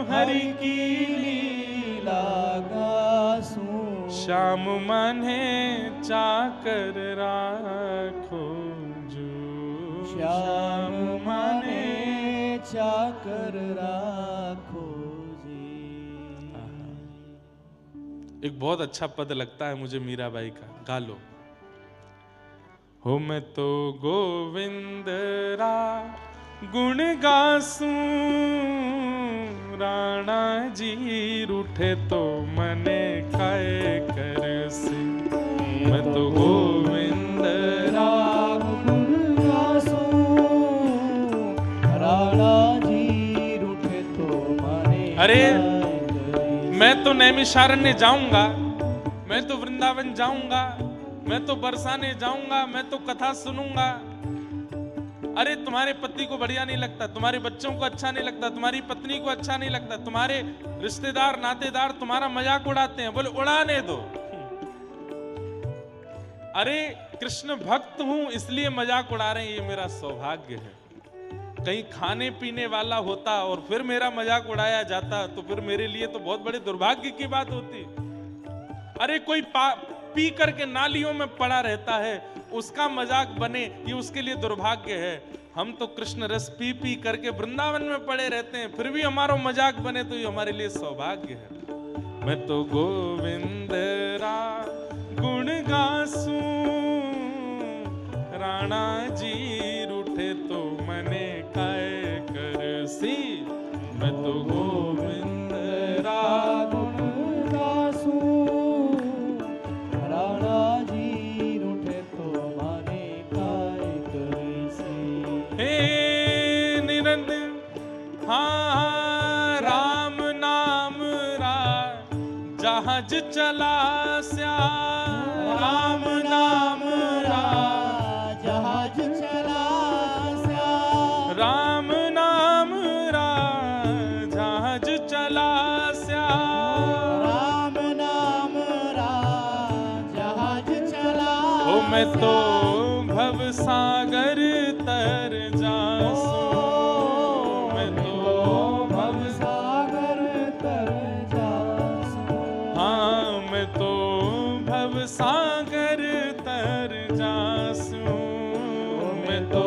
Speaker 1: हरि की लीला गासूं। श्याम माने चाकर राखो जो,
Speaker 2: श्याम माने चाकर राखो जी।
Speaker 1: एक बहुत अच्छा पद लगता है मुझे मीराबाई का, गा लो। हो मैं तो गोविंद रा गुण गासूं, राणा जी रूठे तो मने काए करसी। मैं तो गोविंद रा
Speaker 2: गुण गासूं, राणा जी रूठे तो मने।
Speaker 1: अरे मैं तो नैमिषारण्य जाऊंगा, मैं तो वृंदावन जाऊंगा, मैं तो बरसाने जाऊंगा, मैं तो कथा सुनूंगा। अरे तुम्हारे पति को बढ़िया नहीं लगता, तुम्हारे बच्चों को अच्छा नहीं लगता, तुम्हारी पत्नी को अच्छा नहीं लगता, तुम्हारे रिश्तेदार नातेदार तुम्हारा मजाक उड़ाते हैं, बोले उड़ाने दो। अरे कृष्ण भक्त हूं इसलिए मजाक उड़ा रहे हैं, ये मेरा सौभाग्य है। कहीं खाने पीने वाला होता और फिर मेरा मजाक उड़ाया जाता तो फिर मेरे लिए तो बहुत बड़े दुर्भाग्य की बात होती। अरे कोई पी करके नालियों में पड़ा रहता है, उसका मजाक बने ये उसके लिए दुर्भाग्य है। हम तो कृष्ण रस पी पी करके वृंदावन में पड़े रहते हैं, फिर भी हमारा मजाक बने तो ये हमारे लिए सौभाग्य है। मैं तो गोविंद रा गुण गासूं, राणा जी रूठे तो मने काय करसी। मैं तो गोविंद रा
Speaker 2: गुण गासूं, राणा जी रूठे तो माने काय करसी।
Speaker 1: हे निरंतर हाँ राम नाम रा जहाज चला स्या, राम नाम रा
Speaker 2: जहाज चला स्या,
Speaker 1: राम नाम रा जहाज चला स्या।
Speaker 2: राम नाम रा जहाज चला
Speaker 1: ओ मैं तो भव सागर तर जासूं, मैं तो
Speaker 2: भव सागर तर जासूं।
Speaker 1: हाँ मैं तो भव सागर तर जासूं, मैं तो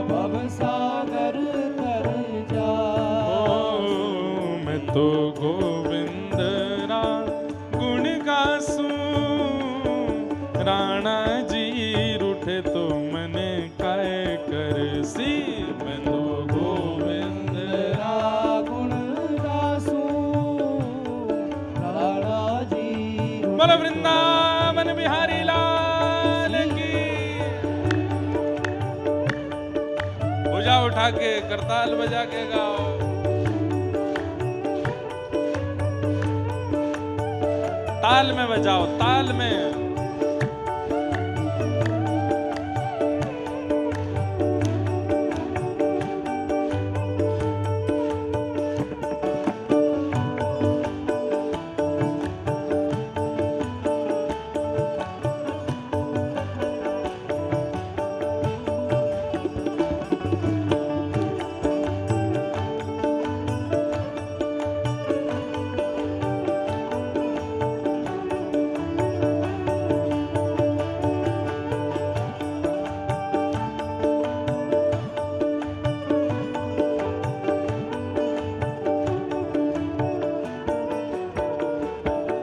Speaker 2: भव सागर तर
Speaker 1: ओ
Speaker 2: जासूं।
Speaker 1: मैं तो गोविंद रा गुण गासूं, राणा जी रूठे तो मने काय करसी। मैं तो गोविंद
Speaker 2: रा गुण गासूं, राणा जी
Speaker 1: बोलो वृंदावन बिहारी लाल की। भुजा उठा के करताल बजा के गाओ। ताल में बजाओ, ताल में।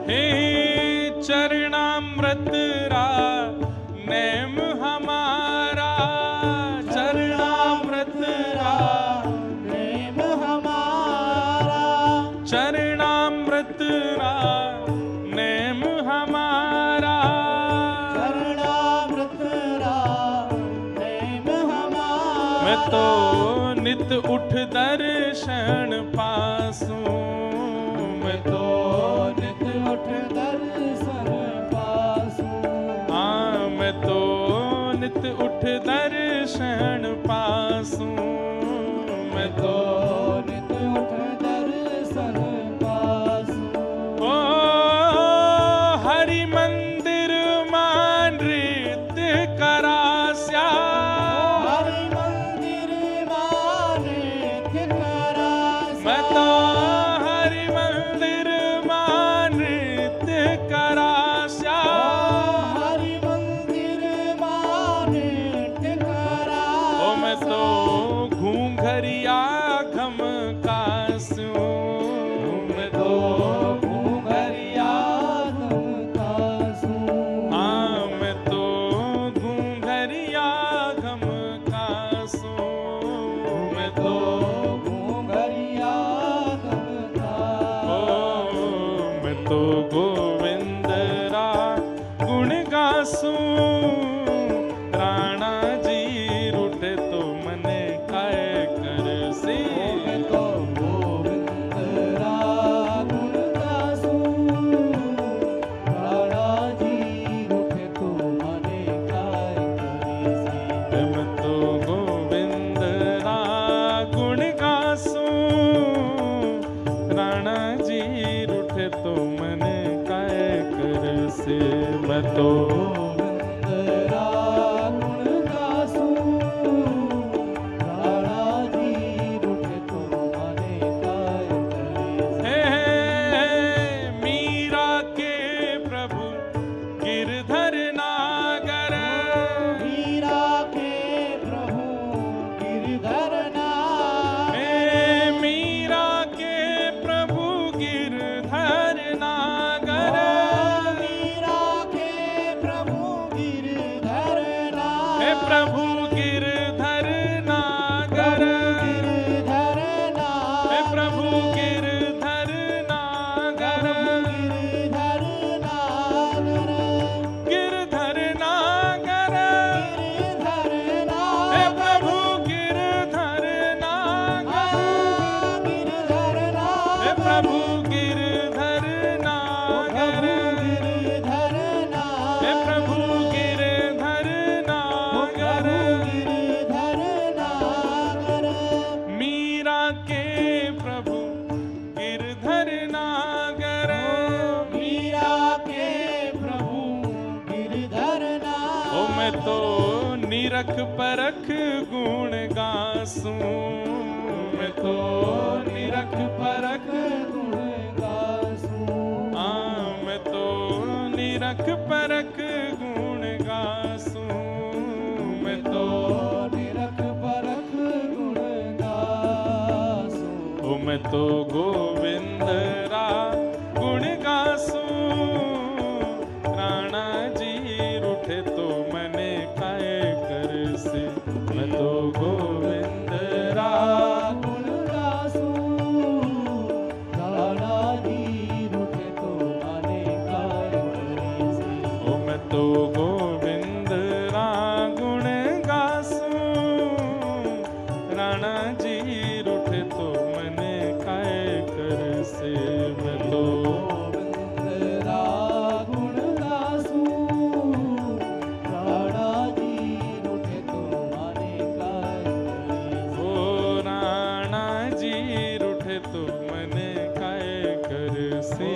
Speaker 1: हे चरणामृत रा नेम हमारा, चरणामृत रा
Speaker 2: प्रेम हमारा,
Speaker 1: चरणामृत रा नेम हमारा।
Speaker 2: चरणामृत रा प्रेम हमारा।
Speaker 1: मैं तो नित उठ दर्शन पासूं, मैं तो
Speaker 2: नित उठ दर्शन पासूं।
Speaker 1: हाँ मैं तो नित उठ दर्शन पासूं, मैं तो
Speaker 2: नित उठ दर्शन पासूं।
Speaker 1: ओ हरि मंदिर मान नृत्य करास्या,
Speaker 2: हरि मंदिर माने करास्या।
Speaker 1: मैं तो हरि मंदिर मान नृत्य करास्या।
Speaker 2: हरि मंदिर माने करास्या।
Speaker 1: ओ मैं तो घूंघरिया घम कासूं, मैं तो
Speaker 2: घूंघरिया तुम कासूं।
Speaker 1: हाँ मैं तो घूंघरिया घम कासूं, मैं तो
Speaker 2: घूंघरिया तुम कासूं।
Speaker 1: ओ मैं तो गोविंद रा गुण गासूं, राणा जी रूठे तो मने काय करसी।
Speaker 2: मैं तो गोविंद रा गुण गासूं, राणा जी रूठे तो मने काय करसी।
Speaker 1: मैं तो गोविंद रा गुण गासूं, राणा जी रूठे तो मने काय करसी। मैं तो
Speaker 2: गोविंद रा गुण गासूं, राणा जी रूठे तो मने काय करसी।
Speaker 1: हे मीरा के प्रभु प्रभु गिरधर नागर,
Speaker 2: गिरधर
Speaker 1: हे प्रभु गिरधर नागर,
Speaker 2: गिरधर नागर,
Speaker 1: गिरधर नागर,
Speaker 2: गिरधर
Speaker 1: हे
Speaker 2: नागर,
Speaker 1: प्रभु गिरधर नागर,
Speaker 2: गिरधर
Speaker 1: हे
Speaker 2: नागर,
Speaker 1: प्रभु गिरधर नागर,
Speaker 2: गिरधर
Speaker 1: हे
Speaker 2: नागर,
Speaker 1: प्रभु गिरधर नागर,
Speaker 2: गिरधर नागर,
Speaker 1: मीरा के प्रभु गिरधर नागर,
Speaker 2: मीरा के प्रभु गिरधर नागर।
Speaker 1: ओ मैं तो निरख परख गुण गासूं, मैं तो निरख परख
Speaker 2: गुण गासूं,
Speaker 1: मैं तो निरख परख गुण गासूं, मैं तो
Speaker 2: निरख परख गुण गासूं।
Speaker 1: ओ मैं तो गोविंद रा गुण गासूं, राणा जी रूठे तो मने काए कर से, मैं तो गोविंद रा
Speaker 2: गुण गासूं, राणा जी रूठे तो माने काय करे से।
Speaker 1: ओ मैं तो गोविंद रा गुण गासूं, राणा जी रूठे तो मने काए कर से, मैं तो
Speaker 2: गोविंद रा गुण गासूं, राणा जी रूठे तो माने काय करे से।
Speaker 1: ओ राणा जी रूठे तो मने काए कर से,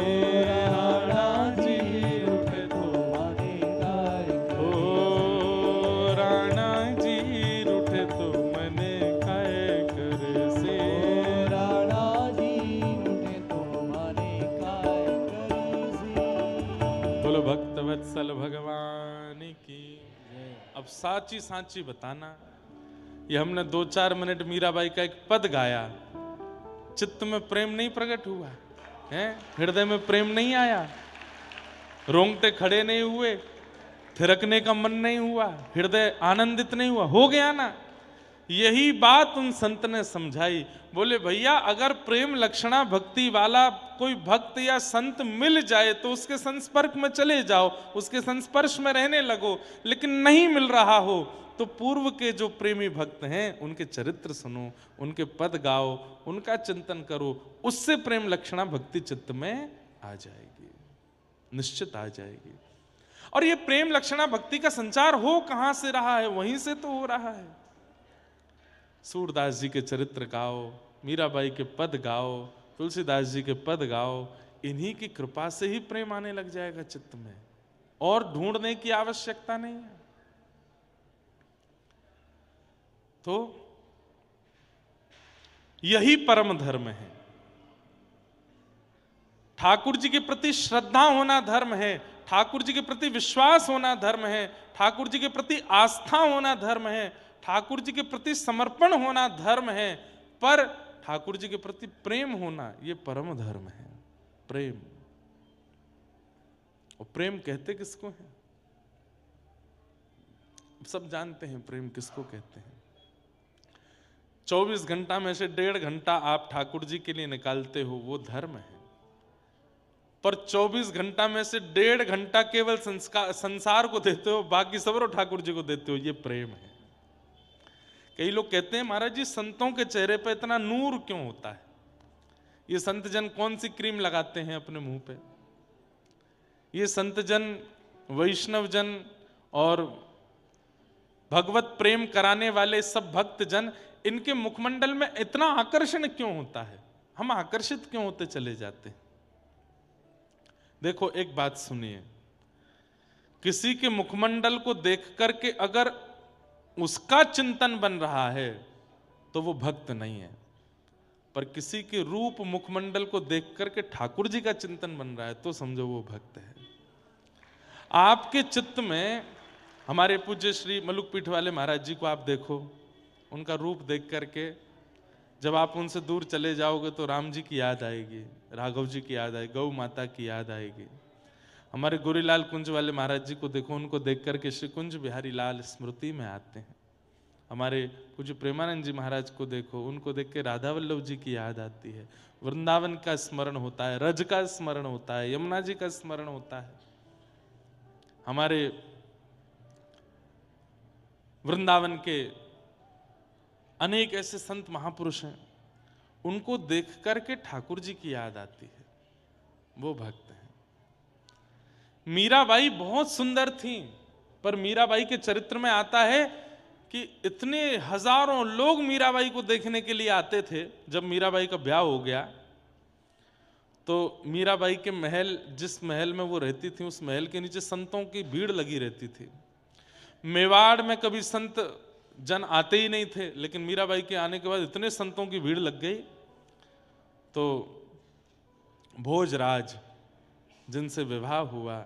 Speaker 1: राणा जी रूठे तो
Speaker 2: माने काय
Speaker 1: ओ
Speaker 2: करे
Speaker 1: राणा जी रूठे तो मने काए कर से।
Speaker 2: राणा जी रूठे तो माने काय करे से।
Speaker 1: बोलो भक्त वत्सल भगवान की। अब साची साची बताना, ये हमने 2-4 मिनट मीराबाई का एक पद गाया, चित्त में प्रेम नहीं प्रकट हुआ है, हृदय में प्रेम नहीं आया, रोंगटे खड़े नहीं हुए, थिरकने का मन नहीं हुआ, हृदय आनंदित नहीं हुआ, हो गया ना। यही बात उन संत ने समझाई। बोले भैया अगर प्रेम लक्षणा भक्ति वाला कोई भक्त या संत मिल जाए तो उसके संस्पर्श में चले जाओ, उसके संस्पर्श में रहने लगो, लेकिन नहीं मिल रहा हो तो पूर्व के जो प्रेमी भक्त हैं उनके चरित्र सुनो, उनके पद गाओ, उनका चिंतन करो, उससे प्रेम लक्षणा भक्ति चित्त में आ जाएगी, निश्चित आ जाएगी। और ये प्रेम लक्षणा भक्ति का संचार हो कहां से रहा है? वहीं से तो हो रहा है। सूरदास जी के चरित्र गाओ, मीराबाई के पद गाओ, तुलसीदास जी के पद गाओ, इन्हीं की कृपा से ही प्रेम आने लग जाएगा चित्त में, और ढूंढने की आवश्यकता नहीं है। तो यही परम धर्म है। ठाकुर जी के प्रति श्रद्धा होना धर्म है, ठाकुर जी के प्रति विश्वास होना धर्म है, ठाकुर जी के प्रति आस्था होना धर्म है, ठाकुर जी के प्रति समर्पण होना धर्म है, पर ठाकुर जी के प्रति प्रेम होना ये परम धर्म है। प्रेम, और प्रेम कहते किसको है? सब जानते हैं प्रेम किसको कहते हैं। 24 घंटा में से 1.5 घंटा आप ठाकुर जी के लिए निकालते हो, वो धर्म है। पर 24 घंटा में से 1.5 घंटा केवल संसार को देते हो, बाकी सब ठाकुर जी को देते हो, ये प्रेम है। कई लोग कहते हैं महाराज जी संतों के चेहरे पे इतना नूर क्यों होता है? ये संत जन कौन सी क्रीम लगाते हैं अपने मुंह पे? ये संत जन, वैष्णव जन और भगवत प्रेम कराने वाले सब भक्त जन, इनके मुखमंडल में इतना आकर्षण क्यों होता है? हम आकर्षित क्यों होते चले जाते हैं? देखो एक बात सुनिए, किसी के मुखमंडल को देख करके अगर उसका चिंतन बन रहा है तो वो भक्त नहीं है, पर किसी के रूप मुखमंडल को देख करके ठाकुर जी का चिंतन बन रहा है तो समझो वो भक्त है। आपके चित्त में हमारे पूज्य श्री मलुक पीठ वाले महाराज जी को आप देखो, उनका रूप देख करके जब आप उनसे दूर चले जाओगे तो राम जी की याद आएगी, राघव जी की याद आएगी, गौ माता की याद आएगी। हमारे गोरीलाल कुंज वाले महाराज जी को देखो, उनको देख करके श्री कुंज बिहारी लाल स्मृति में आते हैं। हमारे पूज्य प्रेमानंद जी महाराज को देखो, उनको देख के राधा वल्लभ जी की याद आती है, वृंदावन का स्मरण होता है, रज का स्मरण होता है, यमुना जी का स्मरण होता है। हमारे वृंदावन के अनेक ऐसे संत महापुरुष हैं, उनको देख करके ठाकुर जी की याद आती है, वो भक्त हैं। मीराबाई बहुत सुंदर थी, पर मीराबाई के चरित्र में आता है कि इतने हजारों लोग मीराबाई को देखने के लिए आते थे। जब मीराबाई का ब्याह हो गया तो मीराबाई के महल, जिस महल में वो रहती थी, उस महल के नीचे संतों की भीड़ लगी रहती थी। मेवाड़ में कभी संत जन आते ही नहीं थे, लेकिन मीराबाई के आने के बाद इतने संतों की भीड़ लग गई। तो भोजराज जिनसे विवाह हुआ,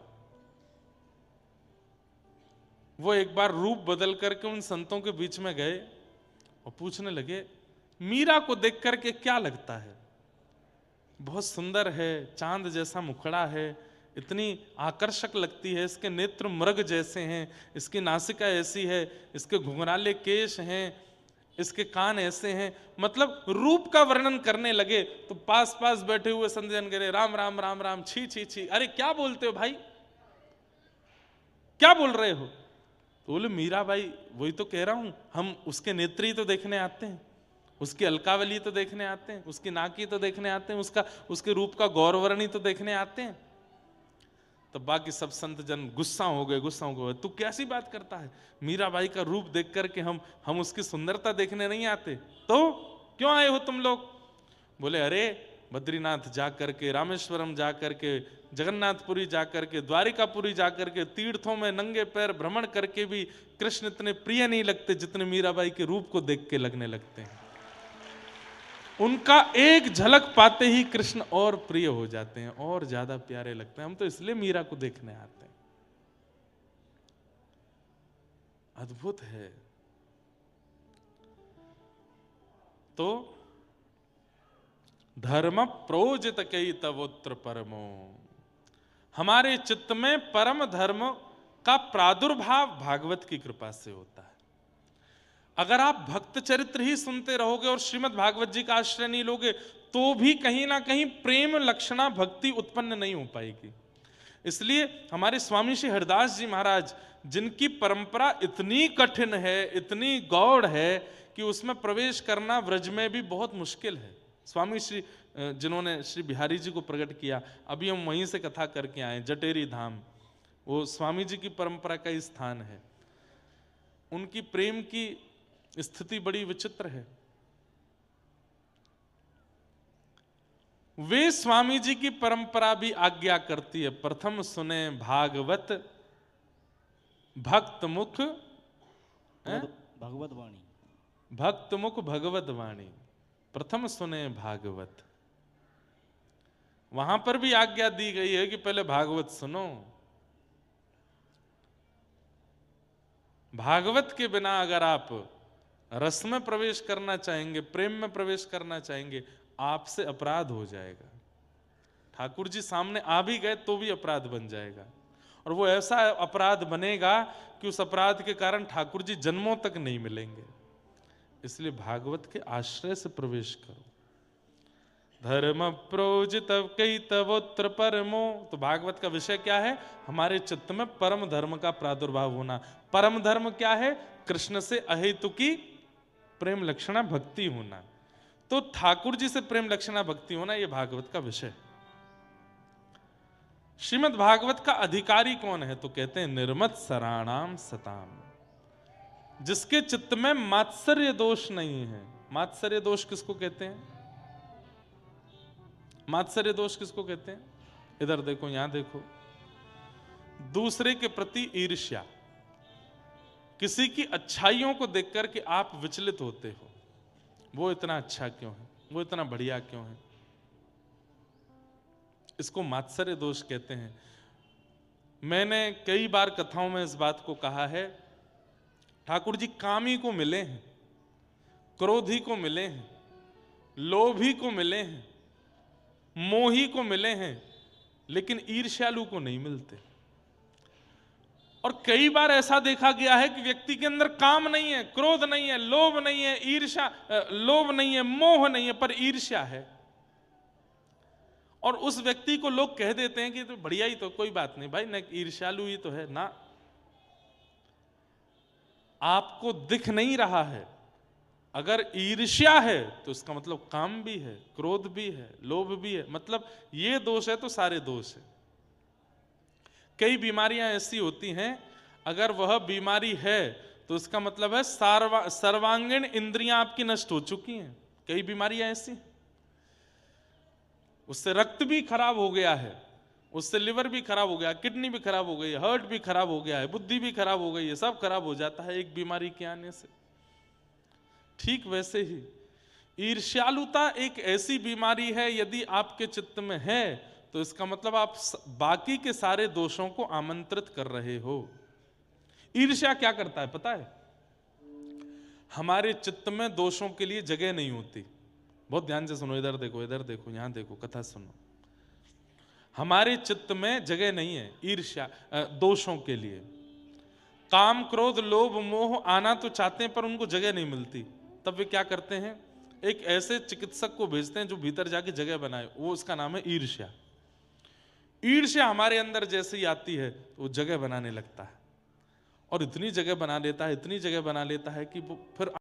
Speaker 1: वो एक बार रूप बदल करके उन संतों के बीच में गए और पूछने लगे, मीरा को देख करके क्या लगता है? बहुत सुंदर है, चांद जैसा मुखड़ा है, इतनी आकर्षक लगती है, इसके नेत्र मृग जैसे हैं, इसकी नासिका ऐसी है, इसके घुंघराले केश हैं, इसके कान ऐसे हैं। मतलब रूप का वर्णन करने लगे तो पास पास बैठे हुए संत जन कह रहे, राम राम राम राम, छी छी छी, अरे क्या बोलते हो भाई, क्या बोल रहे हो? तो बोले, मीराबाई, वही तो कह रहा हूं, हम उसके नेत्र ही तो देखने आते हैं, उसकी अलकावली तो देखने आते हैं, उसकी नाकी तो देखने आते हैं, उसके रूप का गौरवर्ण ही तो देखने आते हैं। तो बाकी सब संत जन गुस्सा हो गए, तू कैसी बात करता है? मीराबाई का रूप देख करके हम उसकी सुंदरता देखने नहीं आते, तो क्यों आए हो तुम लोग? बोले, अरे बद्रीनाथ जा करके, रामेश्वरम जा करके, जगन्नाथपुरी जा करके, द्वारिकापुरी जा करके, तीर्थों में नंगे पैर भ्रमण करके भी कृष्ण इतने प्रिय नहीं लगते जितने मीराबाई के रूप को देख के लगने लगते हैं। उनका एक झलक पाते ही कृष्ण और प्रिय हो जाते हैं, और ज्यादा प्यारे लगते हैं। हम तो इसलिए मीरा को देखने आते हैं। अद्भुत है। तो धर्म प्रोजित कई तवोत्र परमो, हमारे चित्त में परम धर्म का प्रादुर्भाव भागवत की कृपा से होता है। अगर आप भक्त चरित्र ही सुनते रहोगे और श्रीमद् भागवत जी का आश्रय नहीं लोगे, तो भी कहीं ना कहीं प्रेम लक्षणा भक्ति उत्पन्न नहीं हो पाएगी। इसलिए हमारे स्वामी श्री हरिदास जी महाराज, जिनकी परंपरा इतनी कठिन है, इतनी गौड़ है कि उसमें प्रवेश करना व्रज में भी बहुत मुश्किल है। स्वामी श्री जिन्होंने श्री बिहारी जी को प्रकट किया, अभी हम वहीं से कथा करके आए, जटेरी धाम, वो स्वामी जी की परंपरा का स्थान है। उनकी प्रेम की स्थिति बड़ी विचित्र है। वे स्वामी जी की परंपरा भी आज्ञा करती है, प्रथम सुने भागवत भक्त मुख
Speaker 2: भगवत वाणी,
Speaker 1: भक्त मुख भगवत वाणी, प्रथम सुने भागवत। वहां पर भी आज्ञा दी गई है कि पहले भागवत सुनो। भागवत के बिना अगर आप रस में प्रवेश करना चाहेंगे, प्रेम में प्रवेश करना चाहेंगे, आपसे अपराध हो जाएगा। ठाकुर जी सामने आ भी गए तो भी अपराध बन जाएगा, और वो ऐसा अपराध बनेगा कि उस अपराध के कारण ठाकुर जी जन्मों तक नहीं मिलेंगे। इसलिए भागवत के आश्रय से प्रवेश करो। धर्म प्रोजित कई तवोत्र परमो, तो भागवत का विषय क्या है? हमारे चित्त में परम धर्म का प्रादुर्भाव होना। परम धर्म क्या है? कृष्ण से अहेतु की प्रेम लक्षणा भक्ति होना। तो ठाकुर जी से प्रेम लक्षणा भक्ति होना, यह भागवत का विषय। श्रीमद् भागवत का अधिकारी कौन है? तो कहते हैं निर्मत सराणाम सताम, जिसके चित्त में मात्सर्य दोष नहीं है। मात्सर्य दोष किसको कहते हैं? मात्सर्य दोष किसको कहते हैं? इधर देखो, यहां देखो। दूसरे के प्रति ईर्ष्या, किसी की अच्छाइयों को देख करके आप विचलित होते हो, वो इतना अच्छा क्यों है, वो इतना बढ़िया क्यों है, इसको मात्सर्य दोष कहते हैं। मैंने कई बार कथाओं में इस बात को कहा है, ठाकुर जी कामी को मिले हैं, क्रोधी को मिले हैं, लोभी को मिले हैं, मोही को मिले हैं, लेकिन ईर्ष्यालु को नहीं मिलते। और कई बार ऐसा देखा गया है कि व्यक्ति के अंदर काम नहीं है, क्रोध नहीं है, लोभ नहीं है, लोभ नहीं है, मोह नहीं है, पर ईर्ष्या है। और उस व्यक्ति को लोग कह देते हैं कि तो बढ़िया ही, तो कोई बात नहीं भाई, न ईर्ष्यालु ही तो है ना। आपको दिख नहीं रहा है। अगर ईर्ष्या है तो इसका मतलब काम भी है, क्रोध भी है, लोभ भी है, मतलब ये दोष है तो सारे दोष है। कई बीमारियां ऐसी होती हैं, अगर वह बीमारी है तो इसका मतलब है सर्वांगीण इंद्रियां आपकी नष्ट हो चुकी हैं। कई बीमारियां ऐसी, उससे रक्त भी खराब हो गया है, उससे लिवर भी खराब हो गया, किडनी भी खराब हो गई है, हार्ट भी खराब हो गया है, बुद्धि भी खराब हो गई है, सब खराब हो जाता है एक बीमारी के आने से। ठीक वैसे ही ईर्ष्यालुता एक ऐसी बीमारी है, यदि आपके चित्त में है तो इसका मतलब आप बाकी के सारे दोषों को आमंत्रित कर रहे हो। ईर्ष्या क्या करता है पता है? हमारे चित्त में दोषों के लिए जगह नहीं होती। बहुत ध्यान से सुनो, इधर देखो, इधर देखो, यहां देखो, कथा सुनो। हमारे चित्त में जगह नहीं है ईर्ष्या दोषों के लिए। काम, क्रोध, लोभ, मोह आना तो चाहते हैं पर उनको जगह नहीं मिलती। तब वे क्या करते हैं? एक ऐसे चिकित्सक को भेजते हैं जो भीतर जाके जगह बनाए, वो उसका नाम है ईर्ष्या। ईर्ष्या हमारे अंदर जैसे ही आती है तो वो जगह बनाने लगता है, और इतनी जगह बना लेता है, इतनी जगह बना लेता है कि वो फिर